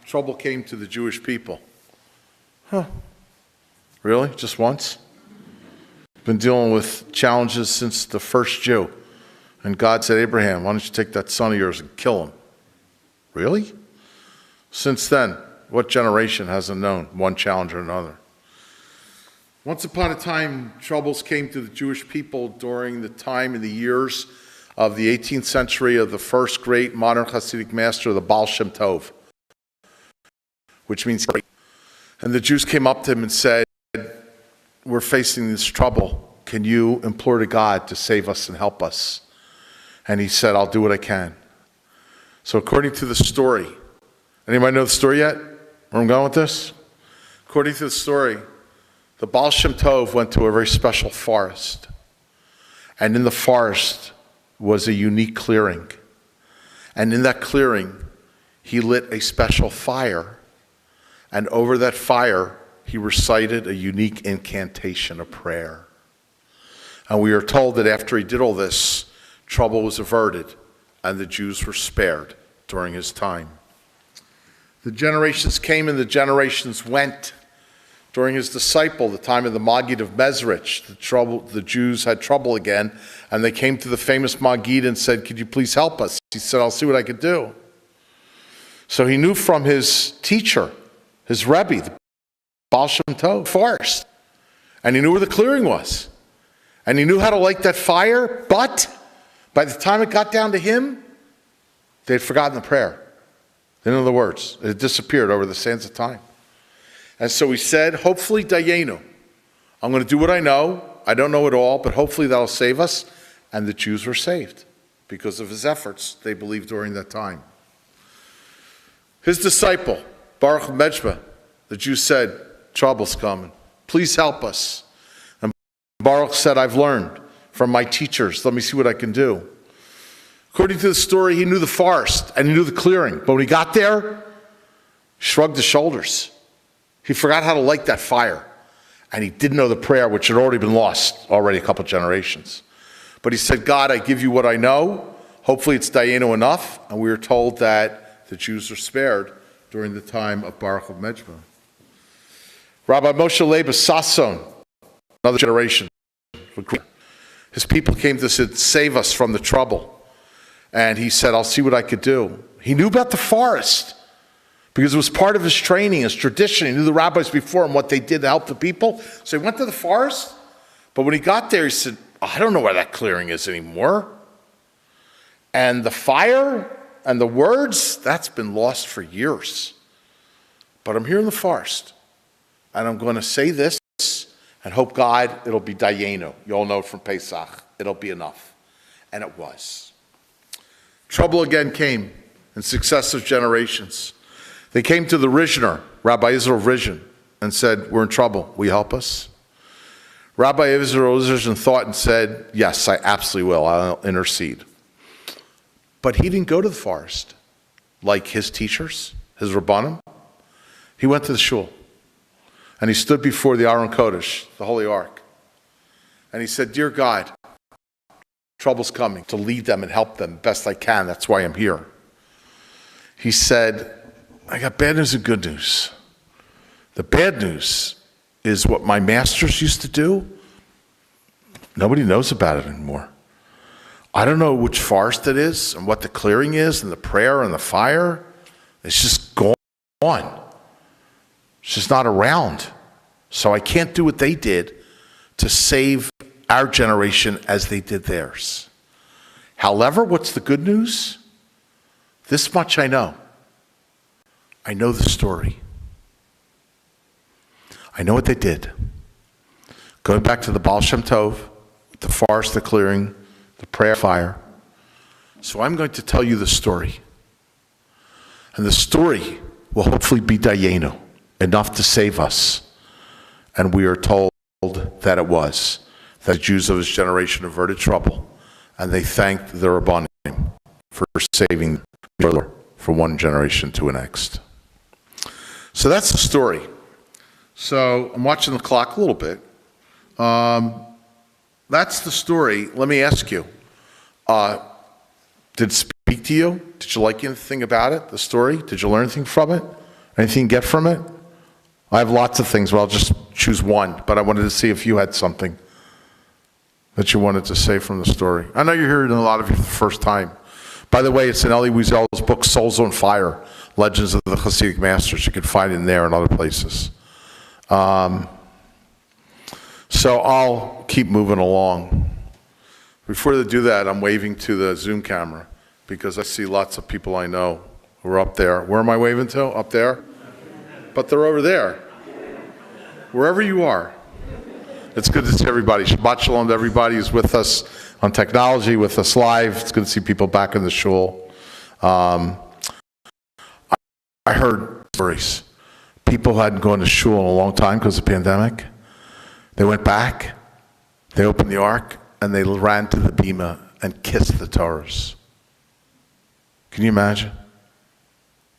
trouble came to the Jewish people. Huh. Really? Just once? Been dealing with challenges since the first Jew. And God said, Abraham, why don't you take that son of yours and kill him? Really? Since then, what generation hasn't known one challenge or another? Once upon a time, troubles came to the Jewish people during the time in the years of the 18th century of the first great modern Hasidic master, the Baal Shem Tov, which means great. And the Jews came up to him and said, we're facing this trouble. Can you implore to God to save us and help us? And he said, I'll do what I can. So according to the story, anybody know the story yet? Where I'm going with this? According to the story, the Baal Shem Tov went to a very special forest. And in the forest was a unique clearing. And in that clearing, he lit a special fire. And over that fire, he recited a unique incantation, a prayer. And we are told that after he did all this, trouble was averted and the Jews were spared during his time. The generations came and the generations went. During his disciple, the time of the Maggid of Mezrich, the Jews had trouble again, and they came to the famous Maggid and said, could you please help us? He said, I'll see what I could do. So he knew from his teacher, his Rebbe, the Baal Shem Tov, forest. And he knew where the clearing was. And he knew how to light that fire, but by the time it got down to him, they had forgotten the prayer. They didn't know the words. It had disappeared over the sands of time. And so he said, hopefully, Dayenu. I'm going to do what I know. I don't know it all, but hopefully that'll save us. And the Jews were saved because of his efforts, they believed, during that time. His disciple, Baruch Mejba, the Jews said, trouble's coming. Please help us. And Baruch said, I've learned from my teachers. Let me see what I can do. According to the story, he knew the forest and he knew the clearing. But when he got there, he shrugged his shoulders. He forgot how to light that fire. And he didn't know the prayer, which had already been lost a couple generations. But he said, God, I give you what I know. Hopefully it's Dayenu enough. And we were told that the Jews were spared during the time of Baruch of Mejba. Rabbi Moshe Leib Sasson, another generation. His people came to save us from the trouble. And he said, I'll see what I could do. He knew about the forest because it was part of his training, his tradition. He knew the rabbis before him, what they did to help the people. So he went to the forest. But when he got there, he said, I don't know where that clearing is anymore. And the fire and the words, that's been lost for years. But I'm here in the forest. And I'm going to say this and hope God it'll be Dayenu. You all know it from Pesach. It'll be enough. And it was. Trouble again came in successive generations. They came to the Rishner, Rabbi Israel Rishon, and said, we're in trouble. Will you help us? Rabbi Israel Rishon thought and said, yes, I absolutely will. I'll intercede. But he didn't go to the forest like his teachers, his Rabbanim. He went to the shul. And he stood before the Aron Kodesh, the Holy Ark. And he said, dear God, trouble's coming to lead them and help them best I can. That's why I'm here. He said, I got bad news and good news. The bad news is what my masters used to do. Nobody knows about it anymore. I don't know which forest it is and what the clearing is and the prayer and the fire. It's just gone. It's just not around. So I can't do what they did to save our generation as they did theirs. However, what's the good news? This much I know. I know the story. I know what they did. Going back to the Baal Shem Tov, the forest, the clearing, the prayer, fire. So I'm going to tell you the story. And the story will hopefully be Dayenu, enough to save us. And we are told that it was. That the Jews of his generation averted trouble. And they thanked the Rabbanim for saving them from one generation to the next. So that's the story. So I'm watching the clock a little bit. That's the story. Let me ask you, did it speak to you? Did you like anything about it, the story? Did you learn anything from it? Anything you get from it? I have lots of things, but I'll just choose one. But I wanted to see if you had something that you wanted to say from the story. I know you're hearing a lot of you for the first time. By the way, it's in Elie Wiesel's book, Souls on Fire, Legends of the Hasidic Masters. You can find it in there and other places. So I'll keep moving along. Before they do that, I'm waving to the Zoom camera because I see lots of people I know who are up there. Where am I waving to? Up there? But they're over there. Wherever you are. It's good to see everybody. Shabbat shalom to everybody who's with us on technology, with us live. It's good to see people back in the shul. I heard stories. People who hadn't gone to shul in a long time because of the pandemic. They went back, they opened the ark, and they ran to the bima and kissed the Torahs. Can you imagine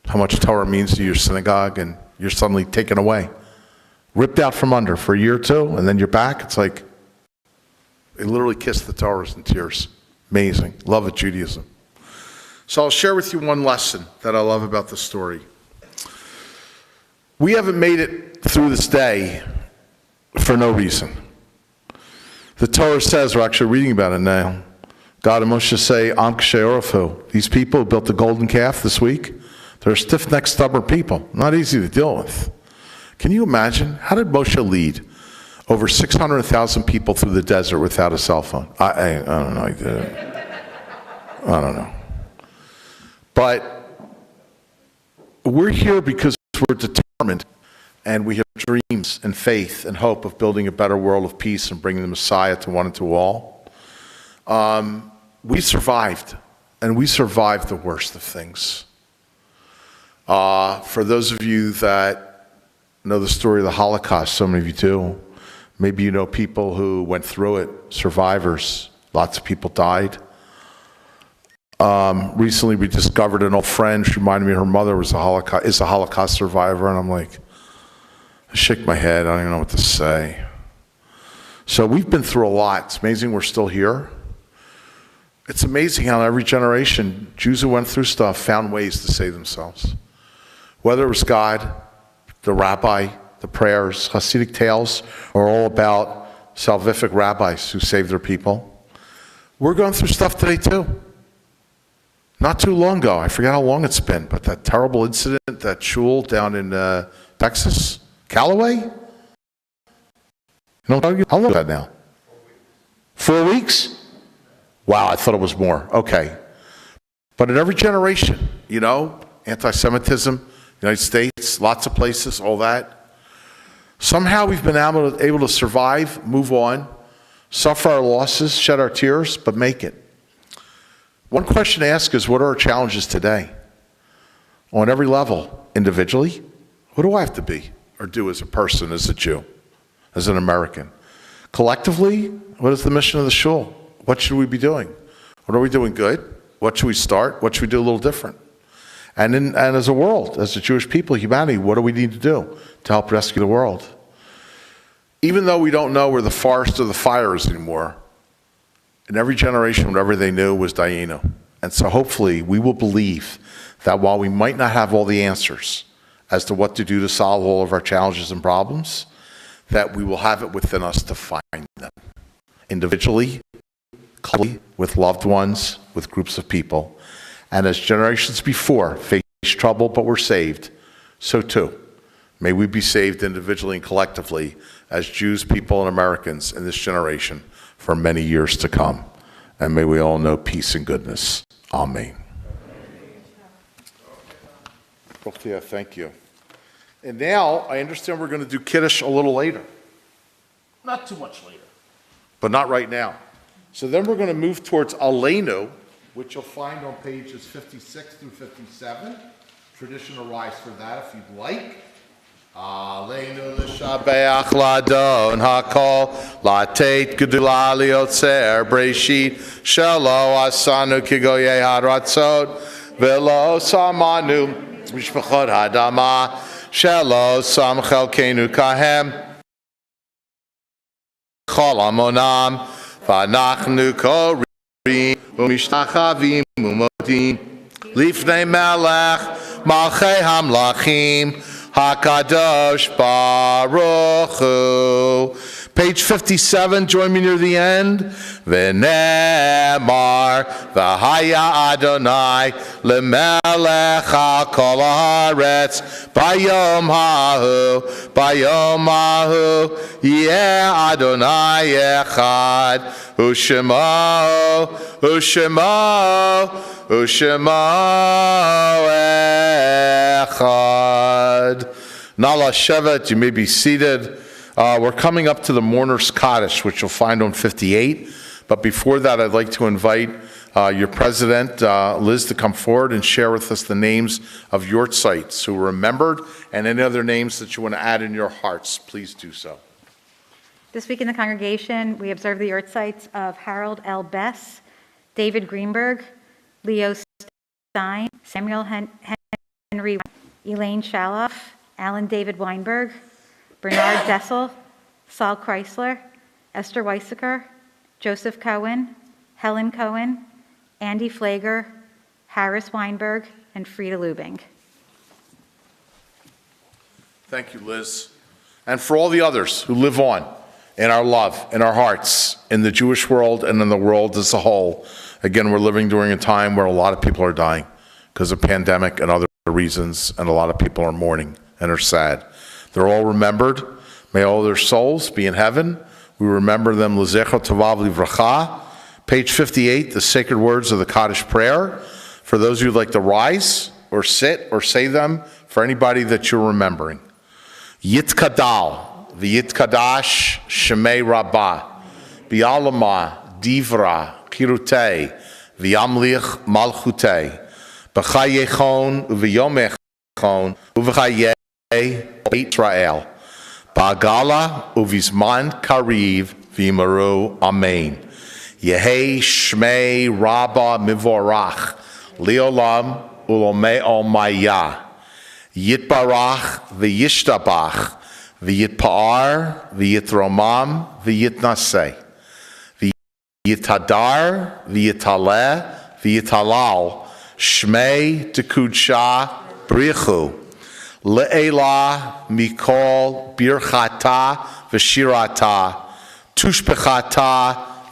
how much Torah means to your synagogue and you're suddenly taken away? Ripped out from under for a year or two, and then you're back. It's like they literally kissed the Torahs in tears. Amazing. Love of Judaism. So I'll share with you one lesson that I love about the story. We haven't made it through this day for no reason. The Torah says, we're actually reading about it now, God and Moshe say, Am Kshe Orafu. These people who built the golden calf this week, They're stiff-necked, stubborn people, not easy to deal with. Can you imagine? How did Moshe lead over 600,000 people through the desert without a cell phone? I don't know. I don't know. But we're here because we're determined, and we have dreams and faith and hope of building a better world of peace and bringing the Messiah to one and to all. We survived, and we survived the worst of things. For those of you that know the story of the Holocaust, so many of you do, maybe you know people who went through it, survivors. Lots of people died. Recently we discovered an old friend. She reminded me her mother is a Holocaust survivor, and I'm like, I shake my head, I don't even know what to say. So we've been through a lot. It's amazing we're still here. It's amazing how every generation, Jews who went through stuff found ways to save themselves. Whether it was God, the rabbi, the prayers, Hasidic tales are all about salvific rabbis who saved their people. We're going through stuff today too. Not too long ago, I forget how long it's been, but that terrible incident, that shul down in Texas, Callaway? You know, how long is that now? 4 weeks? Wow, I thought it was more. Okay. But in every generation, you know, anti-Semitism, United States, lots of places, all that. Somehow we've been able to survive, move on, suffer our losses, shed our tears, but make it. One question to ask is, what are our challenges today? On every level, individually, what do I have to be or do as a person, as a Jew, as an American? Collectively, what is the mission of the shul? What should we be doing? What are we doing good? What should we start? What should we do a little different? And as a world, as a Jewish people, humanity, what do we need to do to help rescue the world? Even though we don't know where the forest or the fire is anymore, in every generation, whatever they knew was Dayenu. And so hopefully we will believe that while we might not have all the answers as to what to do to solve all of our challenges and problems, that we will have it within us to find them. Individually, collectively, with loved ones, with groups of people. And as generations before faced trouble but were saved, so too may we be saved individually and collectively as Jews, people, and Americans in this generation for many years to come. And may we all know peace and goodness. Amen. Thank you. And now, I understand we're going to do Kiddush a little later. Not too much later, but not right now. So then we're going to move towards Aleinu, which you'll find on pages 56 through 57. Tradition arrives for that if you'd like. Aleinu l'shabeach ladon hakol latet gedula liotzer breshit shelo asanu kigoyei haratzot velo samanu mishpachot hadama shelo sam chelkenu kahem chol amonam v'anachnu korim umishtachavim umodim lifnei melech malchei hamlachim HaKadosh Baruch Hu. Page 57, join me near the end. V'nemar v'haya Adonai l'melech al kol haaretz bayom hahu yeh Adonai echad u'shemo echad. Nala Shevet, you may be seated. We're coming up to the Mourner's Kaddish, which you'll find on 58. But before that, I'd like to invite your president, Liz, to come forward and share with us the names of Yortzites who were remembered and any other names that you want to add in your hearts. Please do so. This week in the congregation, we observe the Yortzites of Harold L. Bess, David Greenberg, Leo Stein, Samuel Henry, Elaine Shaloff, Alan David Weinberg, Bernard Dessel, Saul Chrysler, Esther Weissaker, Joseph Cohen, Helen Cohen, Andy Flager, Harris Weinberg, and Frida Lubing. Thank you, Liz. And for all the others who live on in our love, in our hearts, in the Jewish world and in the world as a whole. Again, we're living during a time where a lot of people are dying because of pandemic and other reasons, and a lot of people are mourning and are sad. They're all remembered. May all their souls be in heaven. We remember them, L'zecho Tovav Livracha. Page 58, the sacred words of the Kaddish prayer. For those of you who'd like to rise or sit or say them, for anybody that you're remembering. Yitkadal, v'yitkadash shemei rabbah, bi'alama divra kirutei, v'yamlich malchutei, b'chayechon uv'yomechon uv'chayei Israel, ba'agala uv'izman kariv v'yimaru amen. Yehei shmei rabbah mivorach, Leolam ulomei olmaya. Yitbarach v'yishtabach v'yitpa'ar v'yitromam v'yitnaseh. V'yitadar v'yitaleh v'yitalal. Shmei tekudsha brichu. Le'ela mikol birchata v'shirata. Tushpechata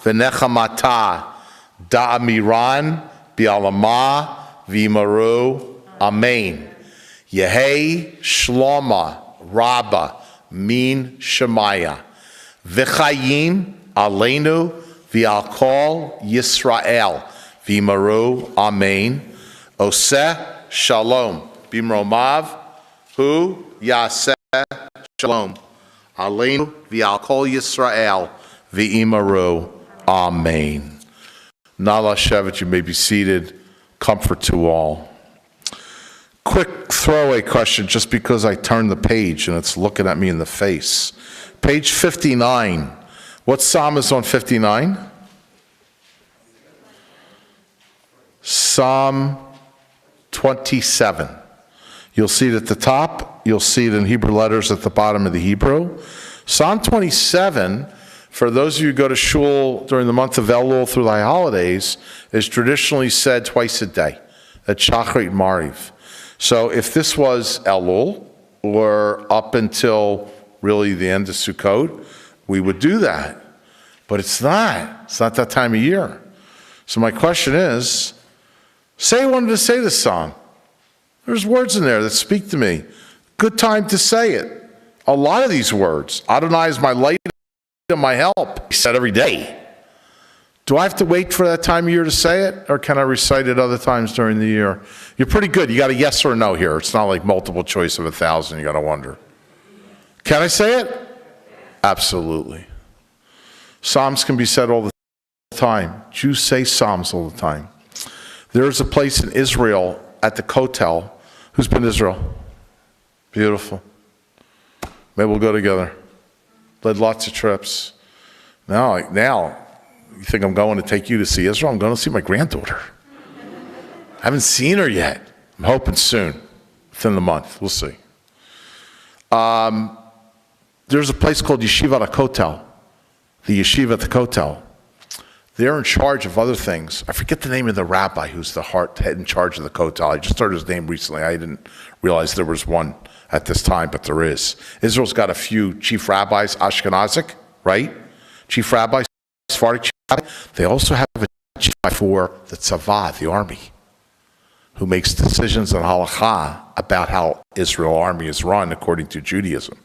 v'nechamata. Da'amiran Bi'alama v'yimaru, amen. Yehei shloma rabba min shemaya. V'chayim aleinu v'al kol Yisrael v'yimaru, amen. Oseh shalom b'mromav hu yaseh shalom. Aleinu v'al kol Yisrael v'yimaru, amen. Nala Shevet, you may be seated. Comfort to all. Quick throwaway question, just because I turned the page and it's looking at me in the face. Page 59. What psalm is on 59? Psalm 27. You'll see it at the top. You'll see it in Hebrew letters at the bottom of the Hebrew. Psalm 27, for those of you who go to shul during the month of Elul through the high holidays, is traditionally said twice a day at Shacharit Mariv. So if this was Elul, or up until really the end of Sukkot, we would do that. But it's not. It's not that time of year. So my question is, say I wanted to say this song. There's words in there that speak to me. Good time to say it. A lot of these words. Adonai is my light and my help. He said every day. Do I have to wait for that time of year to say it, or can I recite it other times during the year? You're pretty good. You got a yes or a no here. It's not like multiple choice of 1,000. You got to wonder. Can I say it? Absolutely. Psalms can be said all the time. Jews say Psalms all the time. There's a place in Israel at the Kotel. Who's been to Israel? Beautiful. Maybe we'll go together. Led lots of trips. Now, you think I'm going to take you to see Israel? I'm going to see my granddaughter. I haven't seen her yet. I'm hoping soon, within the month. We'll see. There's a place called Yeshiva at Kotel. The Yeshiva at the Kotel. They're in charge of other things. I forget the name of the rabbi who's the head in charge of the Kotel. I just heard his name recently. I didn't realize there was one at this time, but there is. Israel's got a few chief rabbis, Ashkenazic, right? Chief rabbis, Sephardic chief rabbis. They also have a chief for the Tzavah, the army, who makes decisions on halakha about how Israel army is run according to Judaism.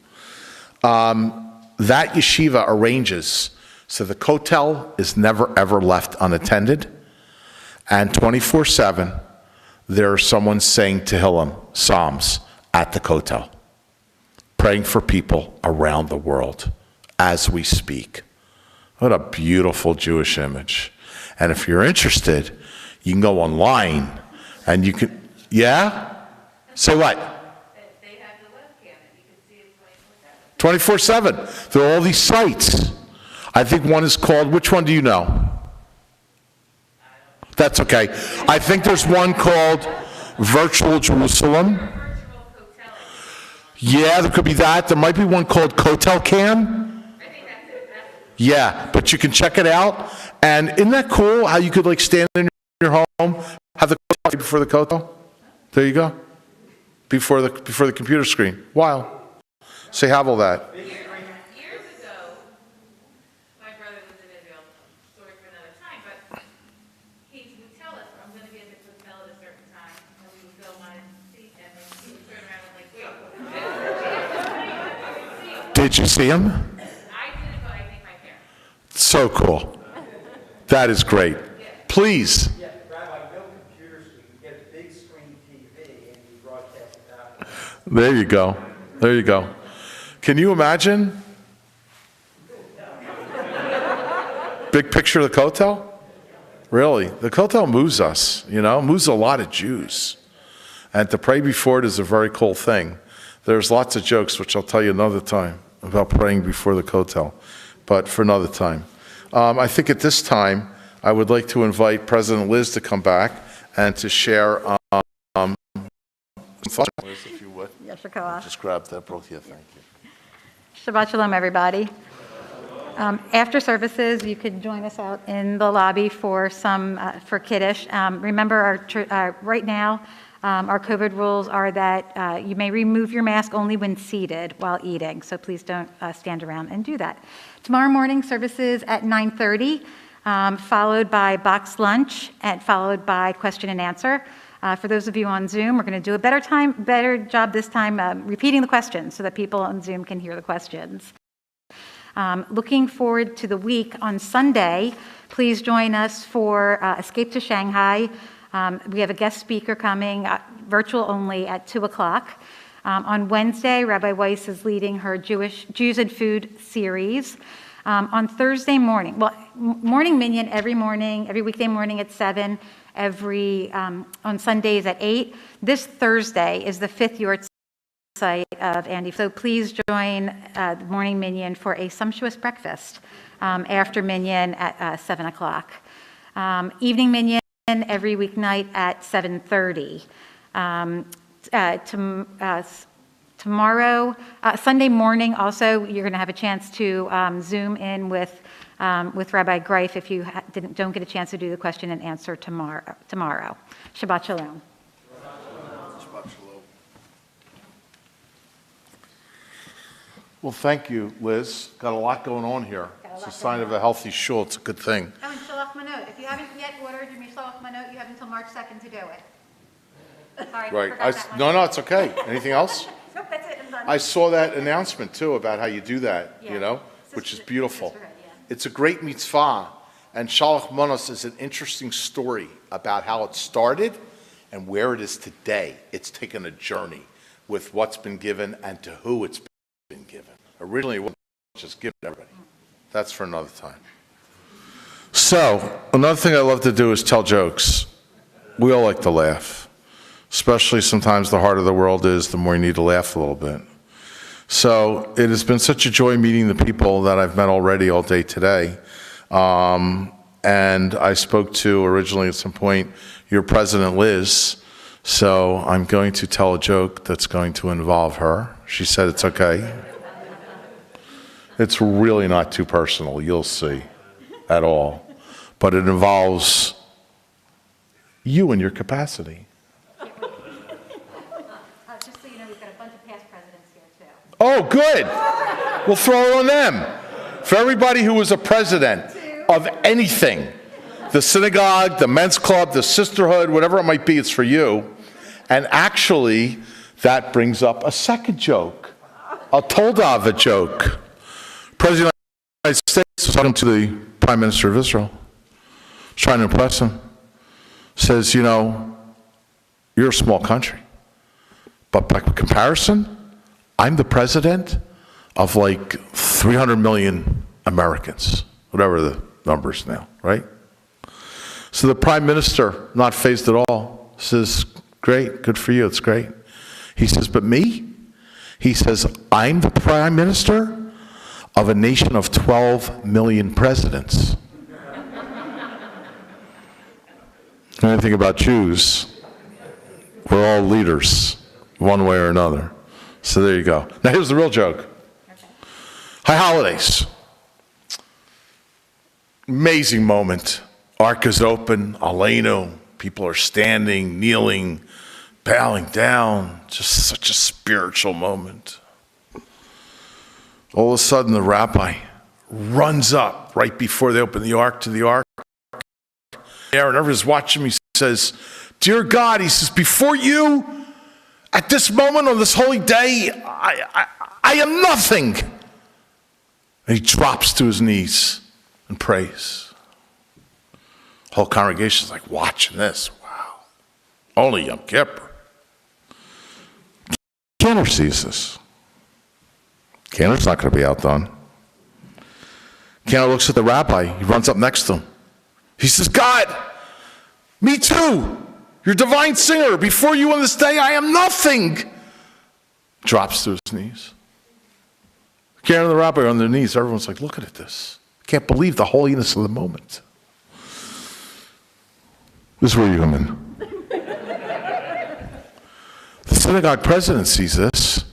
That yeshiva arranges so the Kotel is never ever left unattended, and 24/7 there's someone saying Tehillim, Psalms, at the Kotel, praying for people around the world as we speak. What a beautiful Jewish image. And if you're interested, you can go online and you can, yeah? Say what? They have the webcam and you can see it 24/7. 24/7. There are all these sites. I think one is called, which one do you know? That's okay. I think there's one called Virtual Jerusalem. Virtual Coachella. Yeah, there could be that. There might be one called Kotel Cam. I think that's it. Yeah, but you can check it out. And isn't that cool how you could like stand in your home, have the Kotel before the Kotel? There you go. Before the computer screen. Wow. Say Havel that. Years ago, my brother was in Israel, story for another time, but he would tell us, I'm going to be at the hotel at a certain time, and we would go on and see him, Did you see him? I did, but I think my parents. So cool. That is great. Please. Yeah, Rabbi, no computers, we can get a big screen TV and we broadcast it that way. There you go. There you go. Can you imagine? Big picture of the Kotel? Really? The Kotel moves us, moves a lot of Jews. And to pray before it is a very cool thing. There's lots of jokes, which I'll tell you another time, about praying before the Kotel, but for another time. I think at this time, I would like to invite President Liz to come back and to share thoughts. Liz, if you would. Yashikoah. Just grab that, Brochia, thank you. Shabbat shalom, everybody. After services, you could join us out in the lobby for for Kiddush. Remember, right now, our COVID rules are that you may remove your mask only when seated while eating, so please don't stand around and do that. Tomorrow morning, services at 9:30, followed by box lunch, and followed by question and answer. For those of you on Zoom, we're going to do a better job this time repeating the questions so that people on Zoom can hear the questions. Looking forward to the week on Sunday, please join us for Escape to Shanghai. We have a guest speaker coming, virtual only, at 2 o'clock. On Wednesday, Rabbi Weiss is leading her Jews and Food series. On Thursday morning, morning minyan every weekday morning at 7, on Sundays at 8. This Thursday is the 5th Yortzeit of Andy. So please join the morning minyan for a sumptuous breakfast after minyan at 7 o'clock. Evening minyan every weeknight at 7:30. Tomorrow, Sunday morning, also, you're going to have a chance to Zoom in with Rabbi Grife if you don't get a chance to do the question and answer tomorrow. Shabbat shalom. Well, thank you, Liz. Got a lot going on here. It's a sign of a healthy shul. It's a good thing. Oh, and Shalach Manot. If you haven't yet ordered your Shalach Manot, you have until March 2nd to do it. Sorry, Right. I forgot that one. No, it's okay. Anything else? Nope, that's it. I'm done. I saw that announcement, too, about how you do that, Yeah. which is beautiful. Sisterhood, yeah. It's a great mitzvah. And Shalach Manos is an interesting story about how it started and where it is today. It's taken a journey with what's been given and to who it's been given. Originally, it wasn't just given to everybody. That's for another time. So, another thing I love to do is tell jokes. We all like to laugh. Especially sometimes the harder the world is, the more you need to laugh a little bit. So, it has been such a joy meeting the people that I've met already all day today. And I spoke to, originally at some point, your President Liz. So, I'm going to tell a joke that's going to involve her. She said it's okay. It's really not too personal, you'll see, at all. But it involves you and your capacity. Just so you know, we've got a bunch of past presidents here, too. Oh, good. We'll throw it on them. For everybody who was a president of anything, the synagogue, the men's club, the sisterhood, whatever it might be, it's for you. And actually, that brings up a second joke, a Toldava joke. President of the United States was talking to the Prime Minister of Israel, trying to impress him. Says, you're a small country, but by comparison, I'm the president of like 300 million Americans, whatever the numbers now, right? So the Prime Minister, not fazed at all, says, great, good for you, it's great. He says, but me? He says, I'm the Prime Minister of a nation of 12 million presidents. Anything about Jews, we're all leaders, one way or another. So there you go. Now here's the real joke. High holidays. Amazing moment. Ark is open, Aleinu. People are standing, kneeling, bowing down. Just such a spiritual moment. All of a sudden, the rabbi runs up right before they open the ark to the ark. And everyone's watching me, says, Dear God, he says, before you, at this moment on this holy day, I am nothing. And he drops to his knees and prays. Whole congregation's like watching this. Wow. Only Yom Kippur. Cantor sees this. Cantor's not going to be outdone. Cantor looks at the rabbi. He runs up next to him. He says, God, me too. You're divine singer. Before you on this day, I am nothing. Drops to his knees. Cantor and the rabbi are on their knees. Everyone's like, look at this. Can't believe the holiness of the moment. This is where you come in. The synagogue president sees this.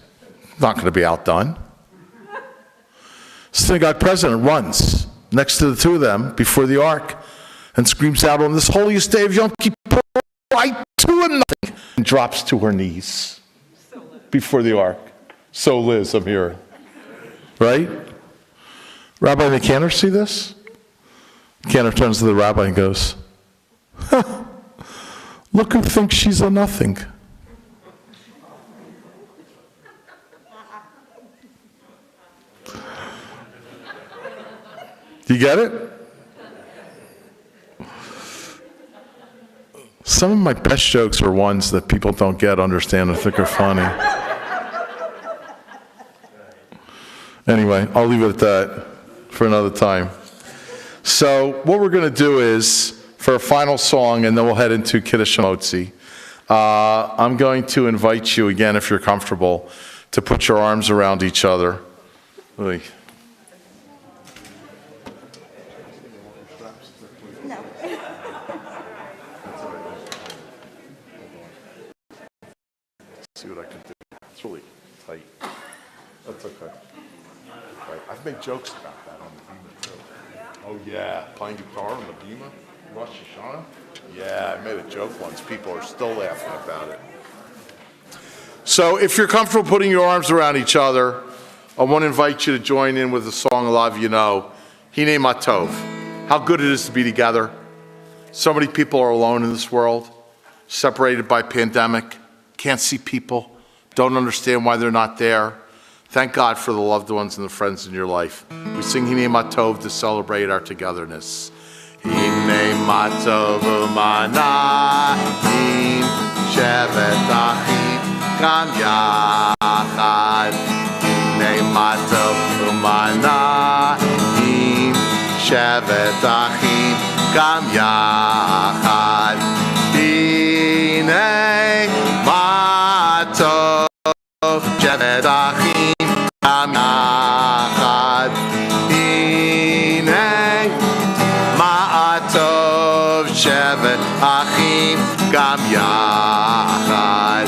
Not going to be outdone. Synagogue president runs next to the two of them before the ark and screams out, on this holiest day of Yom Kippur, I too am nothing, and drops to her knees before the ark. So Liz, I'm here. Right? Rabbi and the Cantor see this? Cantor turns to the rabbi and goes, look who thinks she's a nothing. You get it? Some of my best jokes are ones that people don't get, understand, and think are funny. Anyway, I'll leave it at that for another time. So what we're going to do is, for a final song, and then we'll head into Kiddush Motzi, I'm going to invite you again, if you're comfortable, to put your arms around each other. Really. See what I can do. It's really tight. That's okay. Right. I've made jokes about that on the Bima too. Oh yeah, playing guitar on the Bima, Rosh Hashanah. Yeah, I made a joke once. People are still laughing about it. So if you're comfortable putting your arms around each other, I want to invite you to join in with a song a lot of you know, Hine Matov. How good it is to be together. So many people are alone in this world, separated by pandemic, can't see people, don't understand why they're not there. Thank God for the loved ones and the friends in your life. We sing Hine Matov to celebrate our togetherness. Hine Matov u'manahim shevet achim gam yachad. Hine Matov u'manahim shevet achim gam yachad. Hine Matov shevet achim gam yachad. Hine Matov shevet achim gam yachad.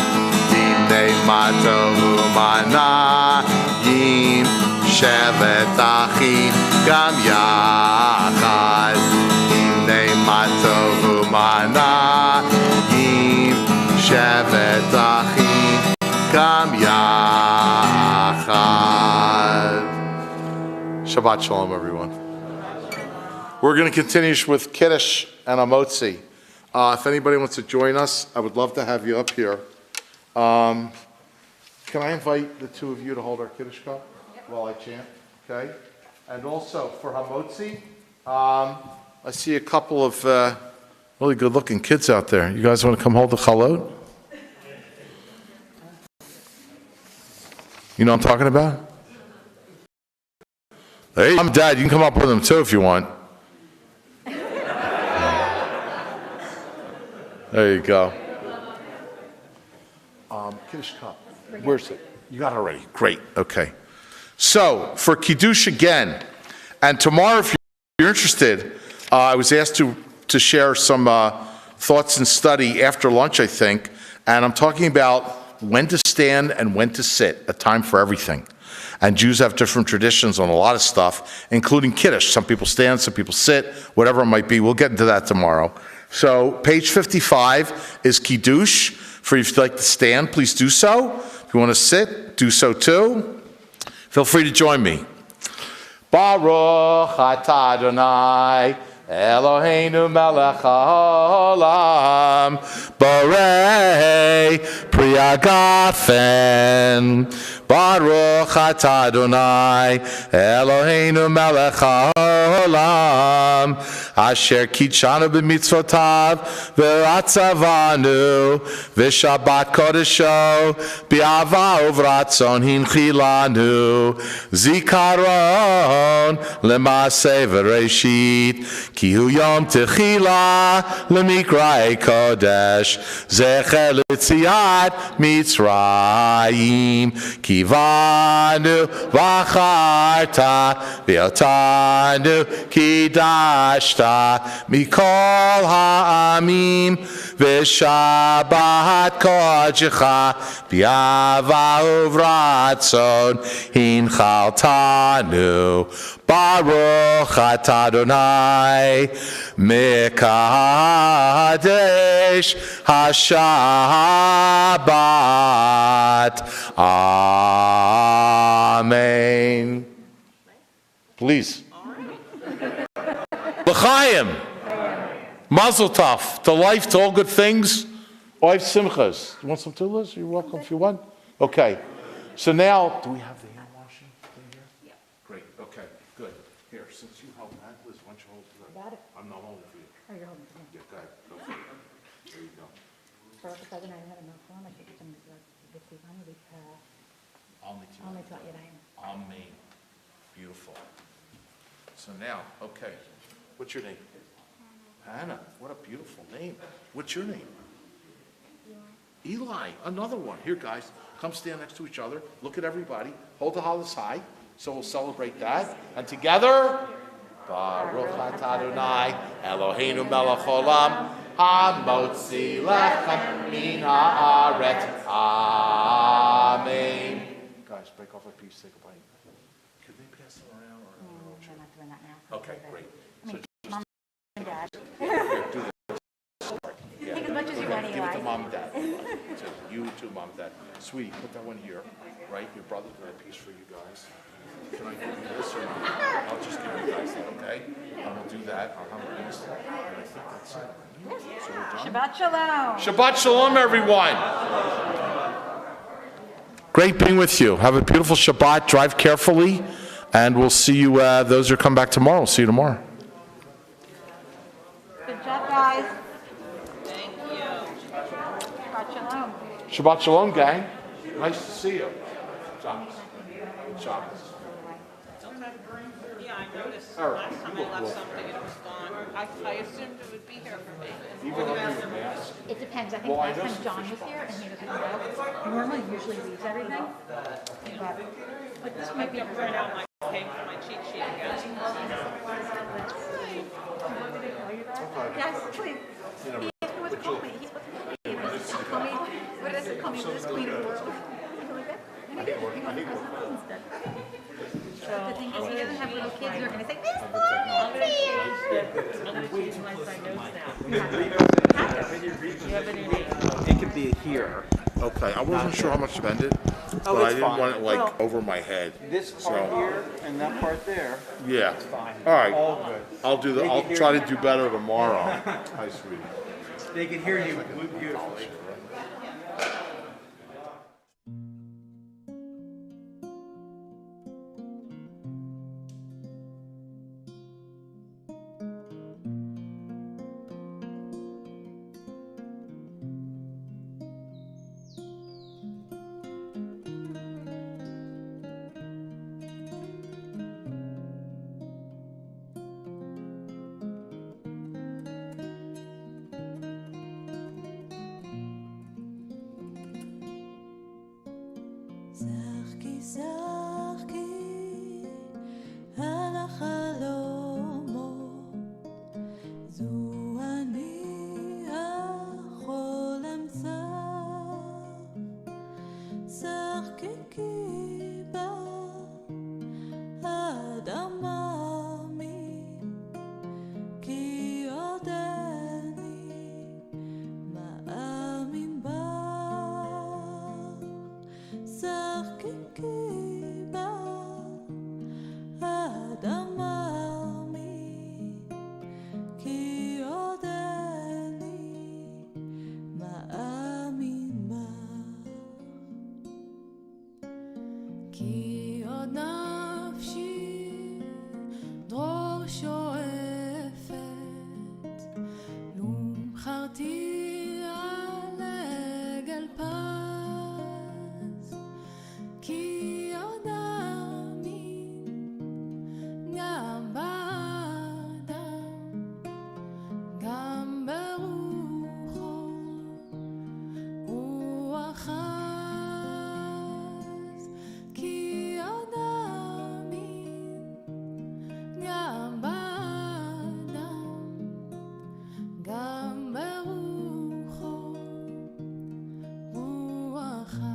Hine Matov u'manahim shevet achim gam yachad. Hine Matov u'manahim shevet achim gam yachad. Shabbat shalom, everyone. We're going to continue with Kiddush and Amotzi. If anybody wants to join us, I would love to have you up here. Can I invite the two of you to hold our Kiddush cup while I chant? Okay. And also for Hamotzi, I see a couple of really good-looking kids out there. You guys want to come hold the chalot? You know what I'm talking about? Hey, I'm Dad. You can come up with them too if you want. There you go. Kiddush cup. Where's it? You got it already. Great. Okay. So for Kiddush again, and tomorrow, if you're interested, I was asked to share some thoughts and study after lunch, I think, and I'm talking about when to stand and when to sit, a time for everything. And Jews have different traditions on a lot of stuff, including Kiddush. Some people stand, some people sit, whatever it might be. We'll get into that tomorrow. So page 55 is Kiddush. For if you'd like to stand, please do so. If you want to sit, do so too. Feel free to join me. Baruch atah Adonai Eloheinu melech haolam, borei pri hagafen. Baruch atah Adonai, Eloheinu melech haolam, asher kitshanu b'mitzvotav, v'ratzavanu, v'shabbat kodesho, b'ava uvratzon hinchilanu, zikaron l'maaseh v'reishit, ki hu yom techila l'mikra'ei kodesh, zecher l'tziat Mitzrayim, Kivanu v'acharta v'yotanu kidashta mikol ha'amim v'shabbat kodecha b'yava uvratzon hinchaltanu Baruch atah Adonai mekadesh haShabbat. Amen. Please. L'chaim. Mazel tov. To life, to all good things. Oiv simchas. You want some tulas? You're welcome if you want. Okay. So now, do we have the hand washing thing here? Yeah. Great. Okay. Good. Here, since you held that, Liz, why don't you hold it? Got it. I'm not holding for you. Oh, you're holding it. Yeah, go ahead. Go for it. There you go. Amen. Beautiful. So now, okay. What's your name? Hannah. What a beautiful name. What's your name? Eli. Another one. Here, guys. Come stand next to each other. Look at everybody. Hold the hollers high. So we'll celebrate that. And together, Baruch atah Adonai, Eloheinu melech haolam, hamotzi lechem min haaretz. Amen. Guys, break off a piece. Say goodbye. Could they pass it around? Or We're not doing that now. okay, great. So Mom and Dad. here, do this. Take as much as you want, Give it to Eli. mom and dad. So you too, mom and dad. Sweetie, put that one here, right? Your brother got a piece for you guys. Can I give you this or not? I'll just give you guys that, okay? And we'll do that. I'll have a piece. And I think that's it. So we're done. Shabbat shalom. Shabbat shalom, everyone. Great being with you. Have a beautiful Shabbat. Drive carefully. And we'll see you, those who come back tomorrow. We'll see you tomorrow. Good job, guys. Thank you. Shabbat shalom. Shabbat shalom, gang. Nice to see you. Shabbos. Shabbos. Yeah, I noticed All right, last time you I look left well. something, it was gone. I assumed it would be here for me. Even under your mask. It depends. I think Well, I last know time some John fish was here and he doesn't know, he normally usually leaves everything. But this might be. I print out my page for my cheat sheet again. Yes, please. He asked me what to call me. He's supposed to call me. What does it call me? Liz Queen of the World. Something like that. And he did. He called me President instead. The thing is, he doesn't have little kids who are going to say, Miss I'm Queen. gonna change my side notes now. You have any name? It could be here. Okay, I wasn't sure how much to spend it, but I it's didn't fine. want it like Well, over my head. This part here and that part there, Yeah. fine. All right. All good. I'll do the. I'll try to do better tomorrow. Hi, sweetie. They can hear you beautifully. זחקי זחקי על החלומות זו אני החולם זחקי כי באדמה מי כי עודני מאמין בה זחקי באדמה מי כי עוד נפשי דרור שואפת, לו בחרתי על עגל פז, כי עוד אאמין גם באדם, גם ברוחו רוח עז, כי עוד אאמין גם באדם, גם ברוחו רוח עז.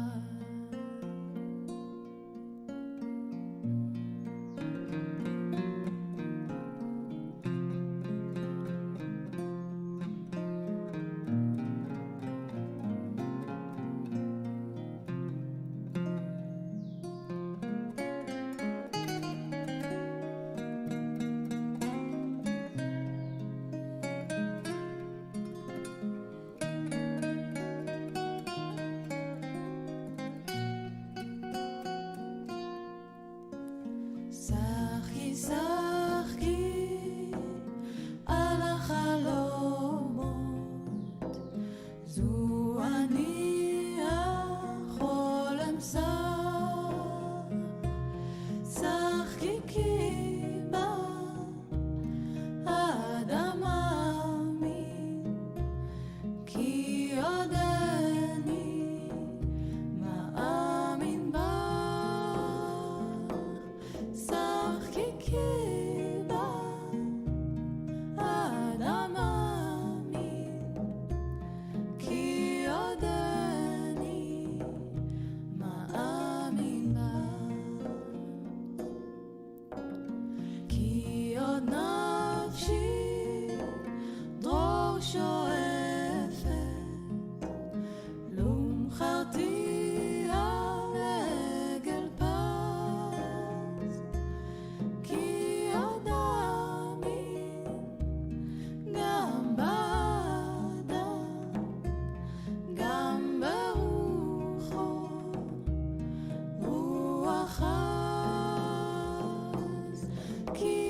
שחקי שחקי על החלומות, זו אני החולם שר, שחקי כי באדם מאמין, כי עודני מאמין בה, שחקי כי באדם מאמין, כי עודני מאמין בה, כי עוד נפשי דרור שואפת, לו בחרתי על עגל פז, כי עוד אאמין גם באדם, גם ברוחו רוח עז, כי